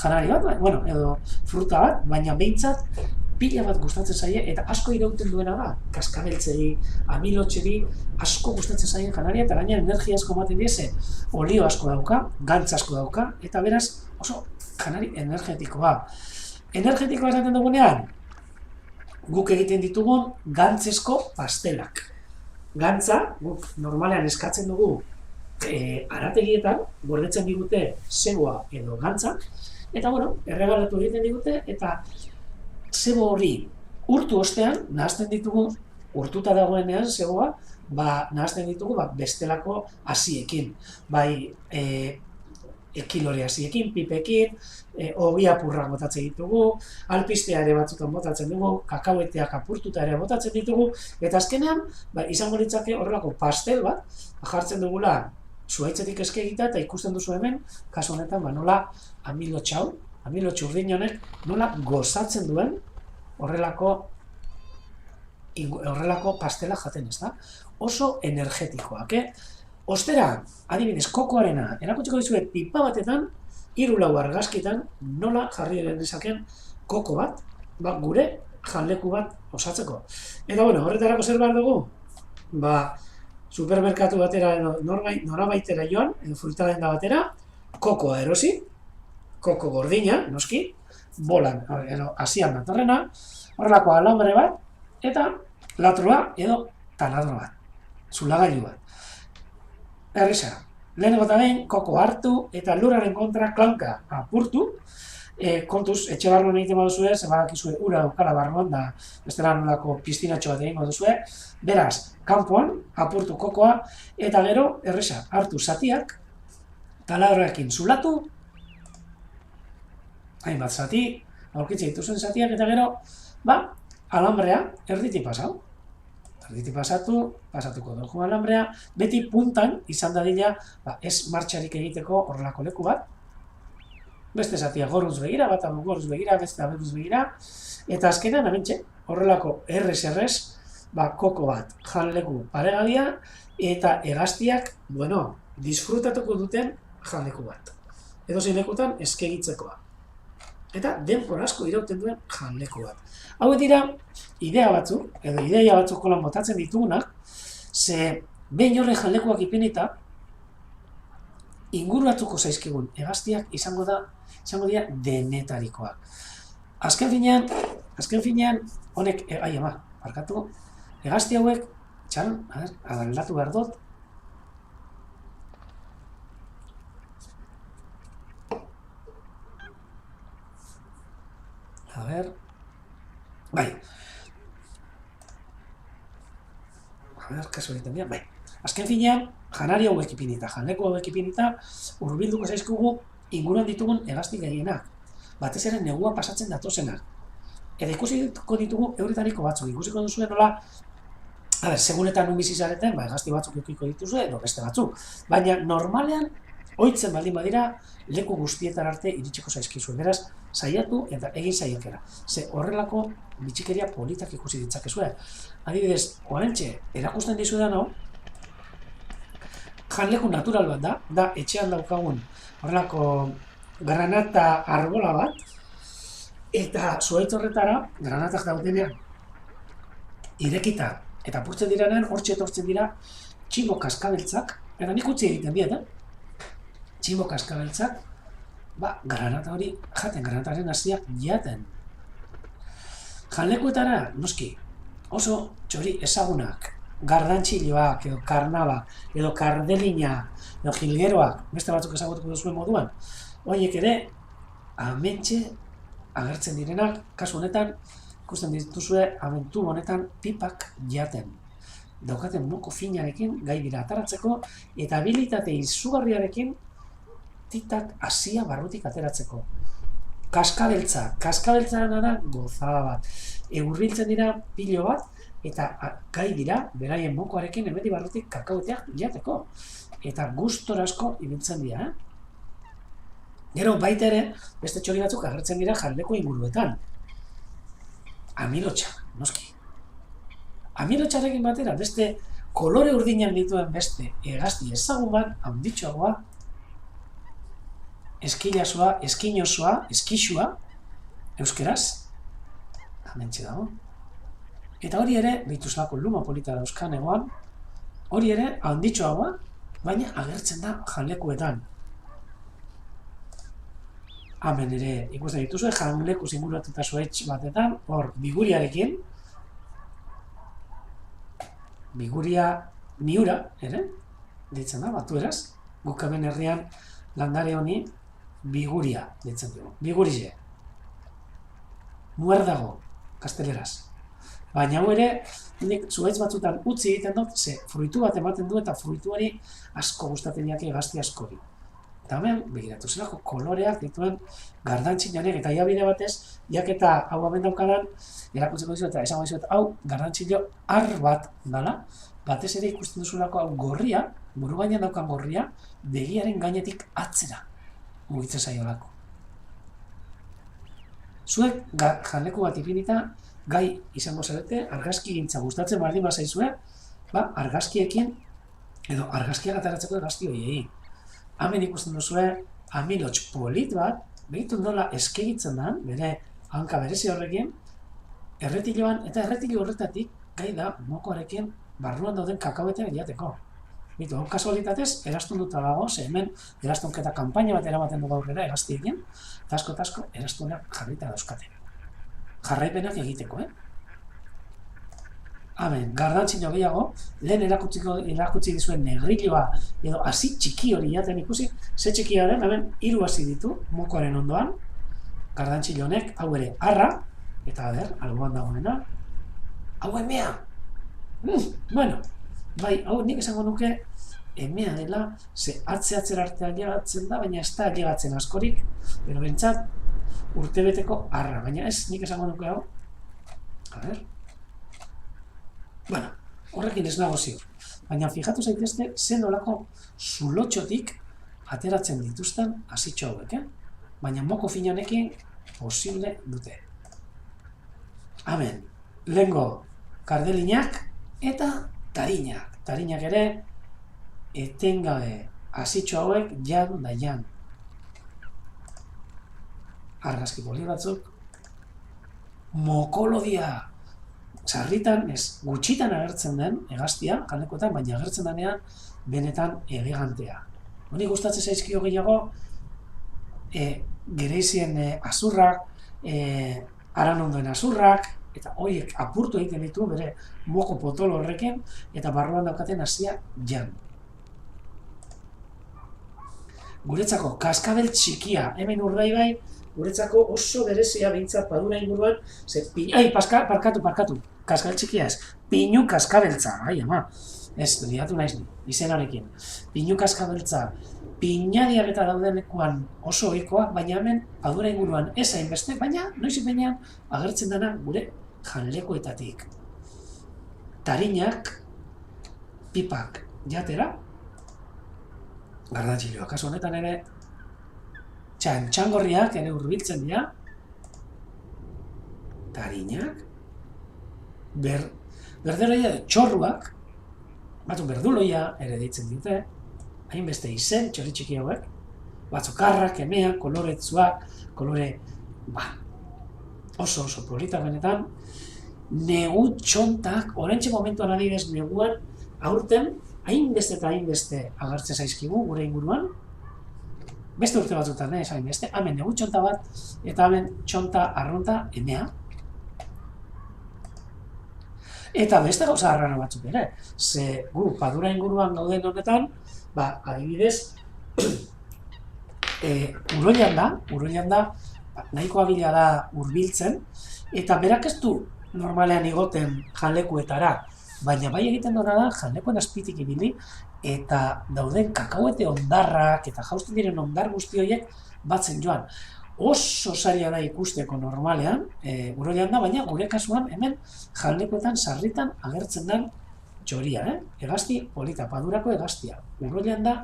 janari bat, edo fruta bat, baina behintzat pila bat gustatzen zaie, eta asko irauten duena da, kaskabeltzeri, amilotxeri, asko gustatzen zaien janaria, eta gaina energia asko ematen diese, olio asko dauka, gantz asko dauka, eta beraz oso janari energetikoa. Energetikoa esaten dugunean, guk egiten ditugun gantzesko pastelak. Gantza, guk normalean eskatzen dugu arategietan, gordetzen digute zegoa edo gantza, eta erregalatu egiten digute, eta zebo hori urtu ostean, nahazten ditugu, urtuta dagoenean zegoa, nahazten ditugu bestelako hasiekin. Bai, ekilore hasiekin, pipekin, ogi apurrak botatzen ditugu, alpistea ere batzutan botatzen dugu, kakaueteak apurtuta ere botatzen ditugu, eta azkenean, izango litzake horrelako pastel bat, jartzen dugula zuhaitzetik eskegita, eta ikusten duzu hemen, kasu honetan, nola amilotxe urdin honek, nola gozatzen duen horrelako pastela jaten, ez da? Oso energetikoak, Ostera, adibidez, kokoarena, erakutsiko dizuet pipa batetan, 3-4 argazkitan, nola jarri dezaken koko bat, gure janleku bat osatzeko. Eta horretarako zer behar dugu? Supermerkatu batera, norabaitera joan, fruta denda batera, kokoa erosi, koko gordina, noski, bolan, hasian datorrena, horrelako alambre bat, eta latroa edo taladro bat, zulagailu bat. Erresa, lehenengo eta behin, koko hartu eta lurraren kontra klanka apurtu, kontuz, etxe barruan egiten baduzue, zebadakizue ura daukala barruan, da bestela nolako piztinatxo bat egingo duzue, beraz, kanpoan apurtu kokoa, eta gero, erresa, hartu zatiak, taladroekin zulatu, hainbat zati, aurkitzen dituzuen zatiak, eta gero, alambrea erditik pasau. Erditik pasatuko dugu alambrea, beti puntan izan dadila, ez martxarik egiteko horrelako leku bat, beste zatia goruz begira, bat goruz begira, beste aberuz begira, eta azkenean, amentxe, horrelako errez, koko bat janleku paregadia, eta hegaztiak, disfrutatuko duten janleku bat. Edozein lekutan eskegitzekoa. Eta denbora asko irauten duen janleku bat. Hau dira, idea batzuk, edo ideia batzuk kolan botatzen ditugunak, ze behin horre janlekuak ipinita, inguratuko zaizkigun hegaztiak izango dira denetarikoak. Azken finean, honek, barkatu, hegazti hauek, aldatu behar dut, kasu egiten dira, azken finean, janari hauek ipinita, janeko hauek ipinita, hurbilduko zaizkugu inguruan ditugun hegazti gehienak. Batez ere negua pasatzen datozenak. Eta ikusiko ditugu euretariko batzuk, ikusiko duzue nola, segunetan nun bizi zareten, hegazti batzuk ikusiko dituzue, edo beste batzuk. Baina normalean, ohitzen baldin badira, leku guztietan arte iritsiko zaizkizue. Beraz, saiatu eta egin saiakera. Ze horrelako bitxikeria politak ikusi ditzakezue. Adibidez, oraintxe erakusten dizuedan hau, janleku natural bat da etxean daukagun horrelako granata arbola bat, eta zuhaitz horretara, granatak daudenean, irekita eta purtzen diranean, hortxe etortzen dira tximo kaskabeltzak, eta nik utzi egiten diet, tximo kaskabeltzak, granata hori jaten, granataren hasiak jaten. Janlekuetara, noski, oso txori ezagunak, gardantxiloak, edo karnabak, edo kardelina, edo jilgeroak, beste batzuk ezagutuko duzuen moduan, horiek ere, amentxe agertzen direnak, kasu honetan, ikusten dituzue, abentu honetan pipak jaten. Daukaten moko finarekin, gai dira ataratzeko, eta habilitate izugarriarekin titak hasia barrutik ateratzeko. Kaskabeltzarena da gozada bat. Hurbiltzen dira pilo bat, eta gai dira, beraien mokoarekin hemendik barrutik kakaoteak jateko. Eta gustora asko ibiltzen dira, Gero baita ere, beste txori batzuk agertzen dira jaldeko inguruetan. Amilotxa, noski. Amilotxarekin batera, beste kolore urdinak dituen beste hegazti ezagun bat, handitxoagoa, eskilasoa, eskinosoa, eskixua, euskeraz, hementxe dago. Eta hori ere, behituzlako luma polita dauzkan egoan, hori ere, handitxoagoa, baina agertzen da jaldekuetan. Hemen ere ikusten dituzue, janleku zinguratuta zuhaitz batetan, hor biguriarekin, biguria miura, ere, ditzen da, batueraz, guk hemen herrian landare honi biguria ditzen dugu, bigurize. Muerdago, kasteleraz. Baina hau ere, nik zuhaitz batzutan utzi egiten dut, ze fruitu bat ematen du eta fruitu hori asko gustatzen diake hegazti askori. Eta hemen, begiratu zelako koloreak dituen gardantxinanek, eta bide batez, jaketa hau hemen daukadan, erakutzeko dizuet eta esango dizuet, hau gardantxilo ar bat dala, batez ere ikusten duzulako hau gorria, buru gainean daukan gorria, begiaren gainetik atzera mugitzen zaiolako. Zuek janleku bat ipinita, gai izango zarete, argazki gintza gustatzen baldin bazaizue, argazkiekin, edo argazkiak ataratzeko hegazti horiei. Hemen ikusten duzue, amilotx polit bat, behitu nola eskegitzen den, bere hanka berezi horrekin, erretiloan, eta erretilo horretatik, gai da, mokoarekin, barruan dauden kakaoeteak jateko. Bitu, hau kasualitatez, erastunduta dago, ze hemen erastunketa kanpaina bat eramaten dugu aurrera hegaztiekin, eta asko erastunak jarrita dauzkate. Jarraipenak egiteko, Hemen, gardantzino gehiago, lehen erakutsi dizuen negriloa edo hasi txiki hori jaten ikusi, ze txikia den, hemen 3 hasi ditu mokoaren ondoan, gardantzilo honek, hau ere arra, eta alboan dagoena, hau emea! Bueno, bai, hau nik esango nuke emea dela, ze atzera artean llegatzen da, baina ez da llegatzen askorik, pero bentsat urtebeteko arra, baina ez nik esango nuke hau, bueno, horrekin ez nago ziur, baina fijatu zaitezte zen nolako zulotxotik ateratzen dituzten hasitxo hauek, baina moko finanekin posible dute. Hemen, lehengo kardelinak eta tarinak. Tarinak ere etengabe hasitxo hauek jan da jan. Argazki poli batzuk, mokolodia! Sarritan, gutxitan agertzen den hegaztia, janlekoetan, baina agertzen denean benetan elegantea. Honi gustatzen zaizkio gehiago, gereizien azurrak, aranondoen azurrak, eta horiek apurtu egiten ditu bere moko potolo horrekin, eta barruan daukaten hasia jan. Guretzako kaskabel txikia, hemen Urdaibai, guretzako oso berezia behintzat Padura inguruan, parkatu, kaskabel txikia ez, pinu kaskabeltza, ama, ez, diatu naiz ni, izenarekin, pinu kaskabeltza, pinadiak eta daudenekuan oso ohikoa, baina hemen Padura inguruan ez hainbeste, baina noizik behinean agertzen dena gure janlekoetatik. Tarinak, pipak jatera, gardatxiloa, kasu honetan ere, txangorriak ere hurbiltzen dira, tarinak, berderoia txorruak, batzu berduloia ere deitzen dute, hainbeste izen, txori txiki hauek, batzu karrak, emeak, koloretzuak, kolore, oso polita benetan, negu txontak, orentxe momentuan adibidez neguan, aurten, hainbeste eta hainbeste agertzen zaizkigu gure inguruan, beste urte batzutan, ez hainbeste, hemen negu txonta bat, eta hemen txonta arrunta emea. Eta beste gauza arraro batzuk ere, ze gu Padura inguruan gauden honetan, adibidez, uroilan da, nahiko abila da hurbiltzen, eta berak ez du normalean igoten janlekuetara, baina bai egiten dena da janlekoen azpitik ibili, eta dauden kakauete ondarrak eta jausten diren ondar guzti horiek batzen joan. Oso saria da ikusteko normalean, uroilan da, baina gure kasuan hemen janlekoetan sarritan agertzen den txoria, hegazti polita, Padurako hegaztia. Uroilan da,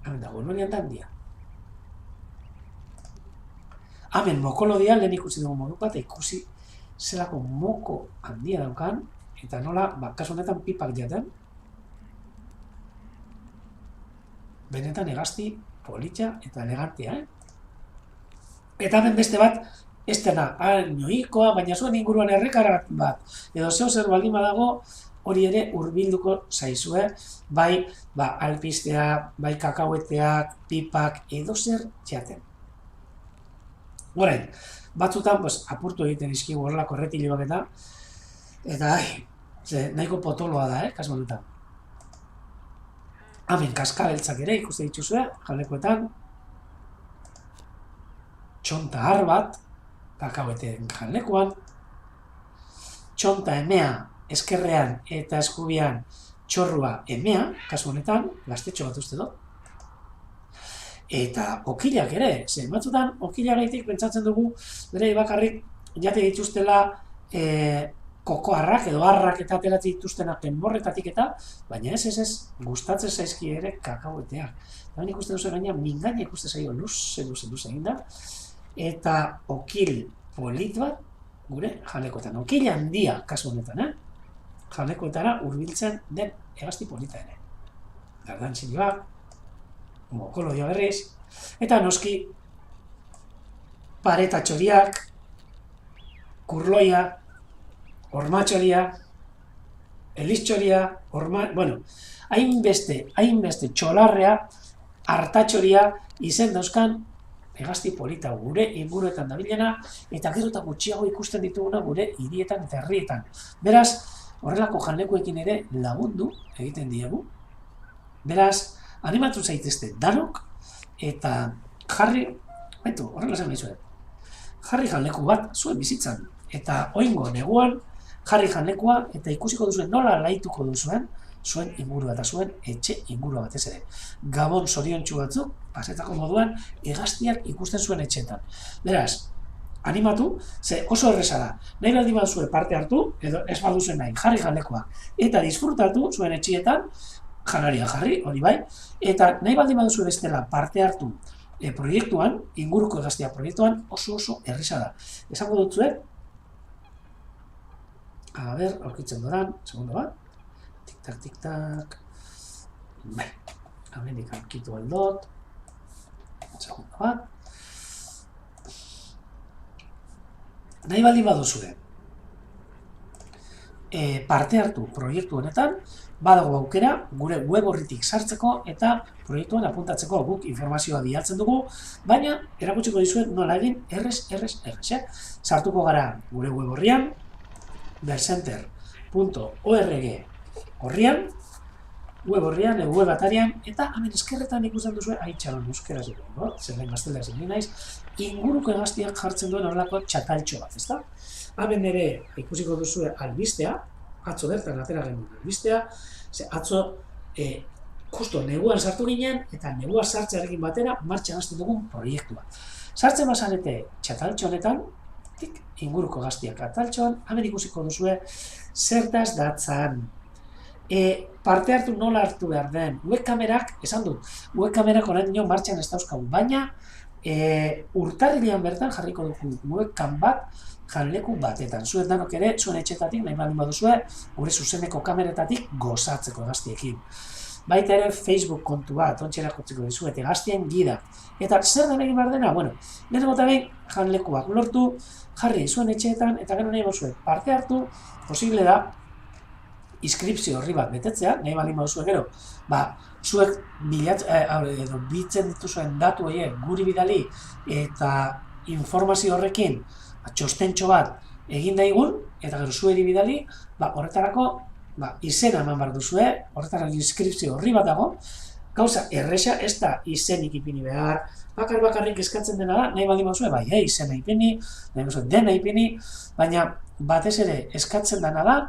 handia. Hemen mokolodia lehen ikusi dugu modu bat, ikusi zelako moko handia daukan, eta nola, kasu honetan pipak jaten, benetan hegazti politxa eta elegantia, Eta hemen beste bat, ez dena, noikoa, baina zuen inguruan errekara bat, edo zer baldin badago, hori ere hurbilduko zaizue, bai alpistea, bai kakaueteak, pipak, edo zer jaten. Orain, batzutan apurtu egiten izkigu horrelako erretiloak eta nahiko potoloa da, kasu honetan. Hemen kaskabeltzak ere ikuste dituzue, janlekoetan, txonta har bat, kakaueteen janlekoan, txonta emea eskerrean eta eskubian txorrua emea, kasu honetan, gaztetxo bat uste dut. Eta okilak ere, zen batzutan okilagaitik pentsatzen dugu, bere bakarrik jate dituztela kokoarrak edo harrak eta ateratzen dituztenak enborretatik eta, baina ez, gustatzen zaizki ere kakaueteak. Eta ikusten duzu gaina, mingaina ikusten zaio luze egin da, eta okil polit bat gure janlekoetan. Okil handia, kasu honetan, janlekoetara hurbiltzen den hegazti polita ere. Gardantzilioak, mokolodia berriz, eta noski pareta txoriak, kurloia, hormatxoria, eliztxoria, hainbeste txolarrea, hartatxoria izen dauzkan hegazti polita gure inguruetan dabilena, eta gero eta gutxiago ikusten dituguna gure hirietan eta herrietan. Beraz, horrelako janlekoekin ere lagundu egiten diegu. Beraz, animatu zaitezte danok, eta jarri, horrela zen nahi jarri janleku bat zuen bizitzan. Eta oingo neguan, jarri janlekoa eta ikusiko duzuen nola laituko duzuen zuen ingurua eta zuen etxe ingurua batez ere. Gabon zoriontsu batzuk, pasetako moduan, hegaztiak ikusten zuen etxeetan. Beraz, animatu, ze oso erreza da. Nahi baldin baduzue parte hartu, edo ez baduzuen nahi, jarri janlekoa. Eta disfrutatu zuen etxeetan, janaria jarri, hori bai, eta nahi baldin baduzue bestela parte hartu proiektuan, inguruko hegaztia proiektuan, oso erreza da. Esango dutzuet, aurkitzen doran, segundo bat, tik-tak, bai, hemendik aurkitu aldot, segundo bat, nahi baldin baduzue, parte hartu proiektu honetan, badago aukera gure web horritik sartzeko eta proiektuan apuntatzeko guk informazioa bidaltzen dugu, baina erakutsiko dizuet nola egin errez. Sartuko gara gure web horrian, vercenter.org horrian, web horrian, web atarian, eta hemen eskerretan ikusten duzue, txalon, euskeraz dugu, zelain gaztelera zen naiz, inguruko hegaztiak jartzen duen horrelako txataltxo bat, ezta? Hemen ere ikusiko duzue albistea, atzo bertan atera genuen albistea, atzo justo neguan sartu ginen, eta negua sartzearekin batera martxan hasten dugun proiektua. Sartzen bazarete txataltxo honetan, inguruko hegaztiak ataltxoan, hemen ikusiko duzue zertaz datzan. Parte hartu nola hartu behar den, webkamerak, esan dut, webkamerak orain dino martxan ez dauzkagu, baina urtarrilean bertan jarriko dugu webcam bat janleku batetan. Zuet danok ere, zuen etxetatik, nahi baldin baduzue, gure zuzeneko kameretatik gozatzeko hegaztiekin. Baita ere Facebook kontu bat, ontxera jotzeko dizuet, hegaztien gida. Eta zer den egin behar dena? Bueno, lehenengo eta behin janlekuak lortu, jarri zuen etxeetan, eta gero nahi bauzue parte hartu, posible da, inskripzio horri bat betetzea, nahi baldin baduzue gero, zuek bitzen dituzuen datu horiek guri bidali eta informazio horrekin txostentxo bat egin daigun, eta gero zueri bidali, horretarako izena eman behar duzue, horretarako inskripzio horri bat dago, gauza erresa ez da izenik ipini behar, bakarrik eskatzen dena da, nahi baldin baduzue, izena ipini, nahi baduzue dena ipini, baina batez ere eskatzen dena da,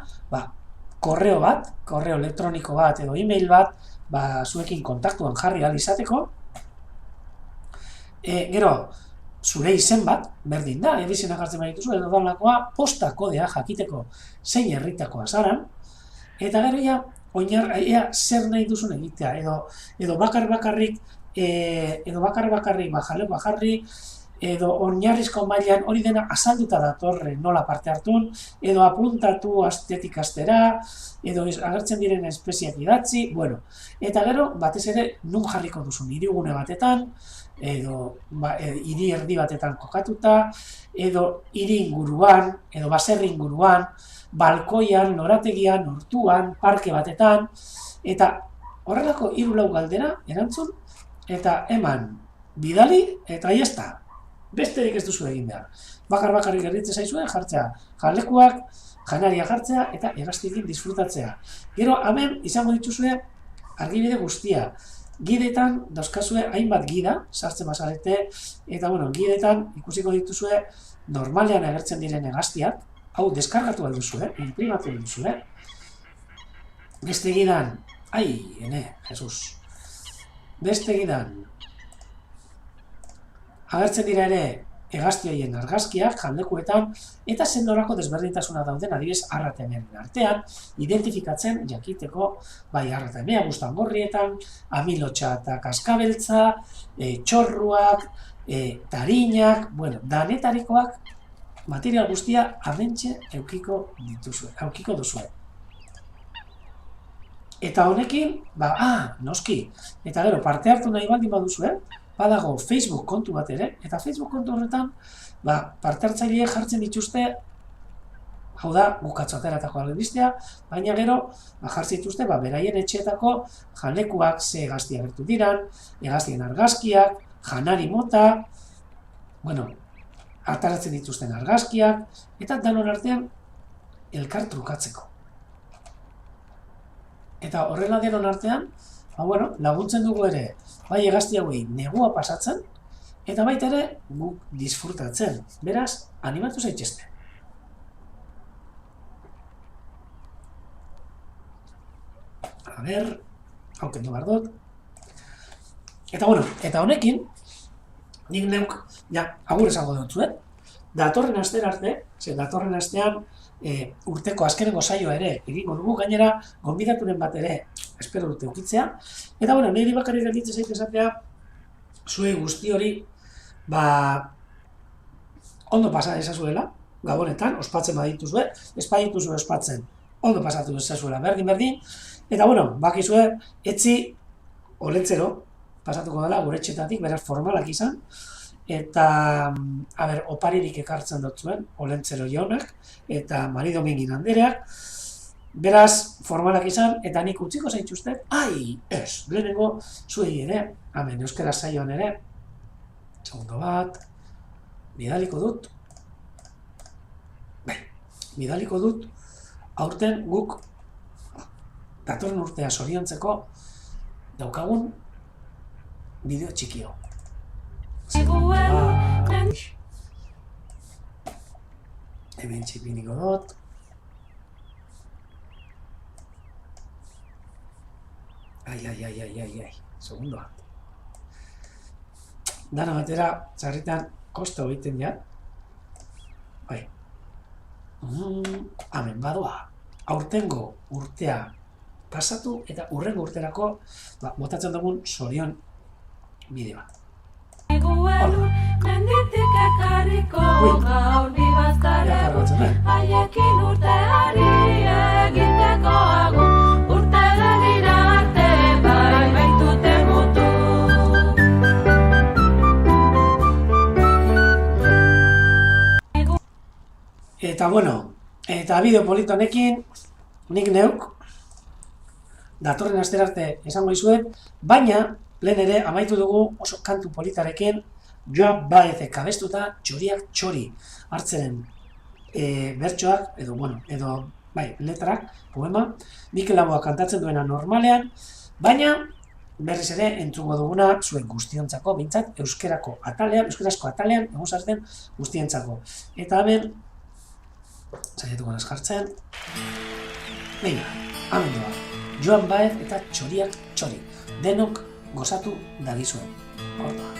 korreo bat, korreo elektroniko bat edo e-mail bat, zuekin kontaktuan jarri ahal izateko. Gero, zure izen bat, berdin da, edizenak hartzen badituzu, edo daulakoa, posta kodea jakiteko zein herritakoa zaran, eta gero ea zer nahi duzun egitea, edo bakarrik jalekoa jarri, edo oinarrizko mailan hori dena azalduta datorre nola parte hartun, edo apuntatu astetik astera, edo agertzen diren espeziak idatzi, eta gero, batez ere, nun jarriko duzun, hirigune batetan, edo hiri erdi batetan kokatuta, edo hiri inguruan, edo baserri inguruan, balkoian, norategian, hortuan, parke batetan, eta horrelako 3-4 galdera erantzun, eta eman bidali, eta jazta. Besterik ez duzu egin behar. Bakarrik gerritzen zaizuen jartzea janlekuak, janaria jartzea eta hegaztiekin disfrutatzea. Gero, hemen izango dituzue argibide guztia. Gidetan dauzkazue hainbat gida, sartzen bazarete, eta gidetan ikusiko dituzue normalean agertzen diren hegaztiak, hau deskargatu alduzue, imprimatu alduzue. Beste gidan, Jesus. Beste gidan, agertzen dira ere hegazti horien argazkiak, janlekuetan, eta zendorako desberdintasuna dauden adibidez arratemeen artean, identifikatzen jakiteko arratemea guztangorrietan, amilotxa eta kaskabeltza, txorruak, tarinak, danetarikoak, material guztia amentxe eukiko duzue. Eta honekin, noski, eta gero parte hartu nahi baldin baduzue, badago Facebook kontu bat ere, eta Facebook kontu horretan, parte hartzaileek jartzen dituzte, hau da, gukatzo ateratako albistea, baina gero, jartzen dituzte, beraien etxeetako janlekuak ze hegazti agertu diran, hegaztien argazkiak, janari mota, ataratzen dituzten argazkiak, eta danon artean, elkar trukatzeko. Eta horrela denon artean, laguntzen dugu ere, bai hegazti hauei negua pasatzen, eta baita ere guk disfrutatzen. Beraz, animatu zaitezte. Hau kendu behar dut. Eta honekin, nik neuk, agur esango dut zuen, datorren astera arte, datorren astean urteko azkenengo saioa ere egingo dugu, gainera, gonbidaturen bat ere espero dute ukitzea. Eta niri bakarrik gelditzen zait esatea, zuei guzti hori, ondo pasa ezazuela, gabonetan, ospatzen badituzue, ez badituzue ospatzen, ondo pasatu ezazuela, berdin, eta bakizue, etzi olentzero pasatuko dela gure etxetatik, beraz formalak izan, eta, oparirik ekartzen dut zuen, olentzero jaunak, eta Mari Domingin Andereak, Beraz, formalak izan, eta nik utziko zaituztet, ai, ez, lehenengo zuei ere, hemen euskara saioan ere, segundo bat, bidaliko dut, bidaliko dut, aurten guk, datorren urtea zoriontzeko, daukagun, bideo txikio. Hemen txipiniko dut, ai, segundo bat. Dana batera, txarritan, kosta egiten ja. Bai. Hemen, badoa. Aurtengo urtea pasatu eta urrengo urterako botatzen dugun zorion bideoa. Haiekin urteari egiteko agun, urte begira arte bai baitute mutu. Eta bueno, eta bideo polit honekin, nik neuk, datorren astera arte esango dizuet, baina lehen ere amaitu dugu oso kantu politarekin, Joan Baezek abestuta txoriak txori hartzeren bertsoak, edo letrak, poema, Mikel Laboa kantatzen duena normalean, baina berriz ere entzungo duguna zuen guztiontzako, behintzat euskarazko atalean, egun zareten guztientzako. Eta hemen, saiatuko naz jartzen, venga, hemen doa, Joan Baez eta txoriak txori, denok gozatu dagizuen. Hortoa.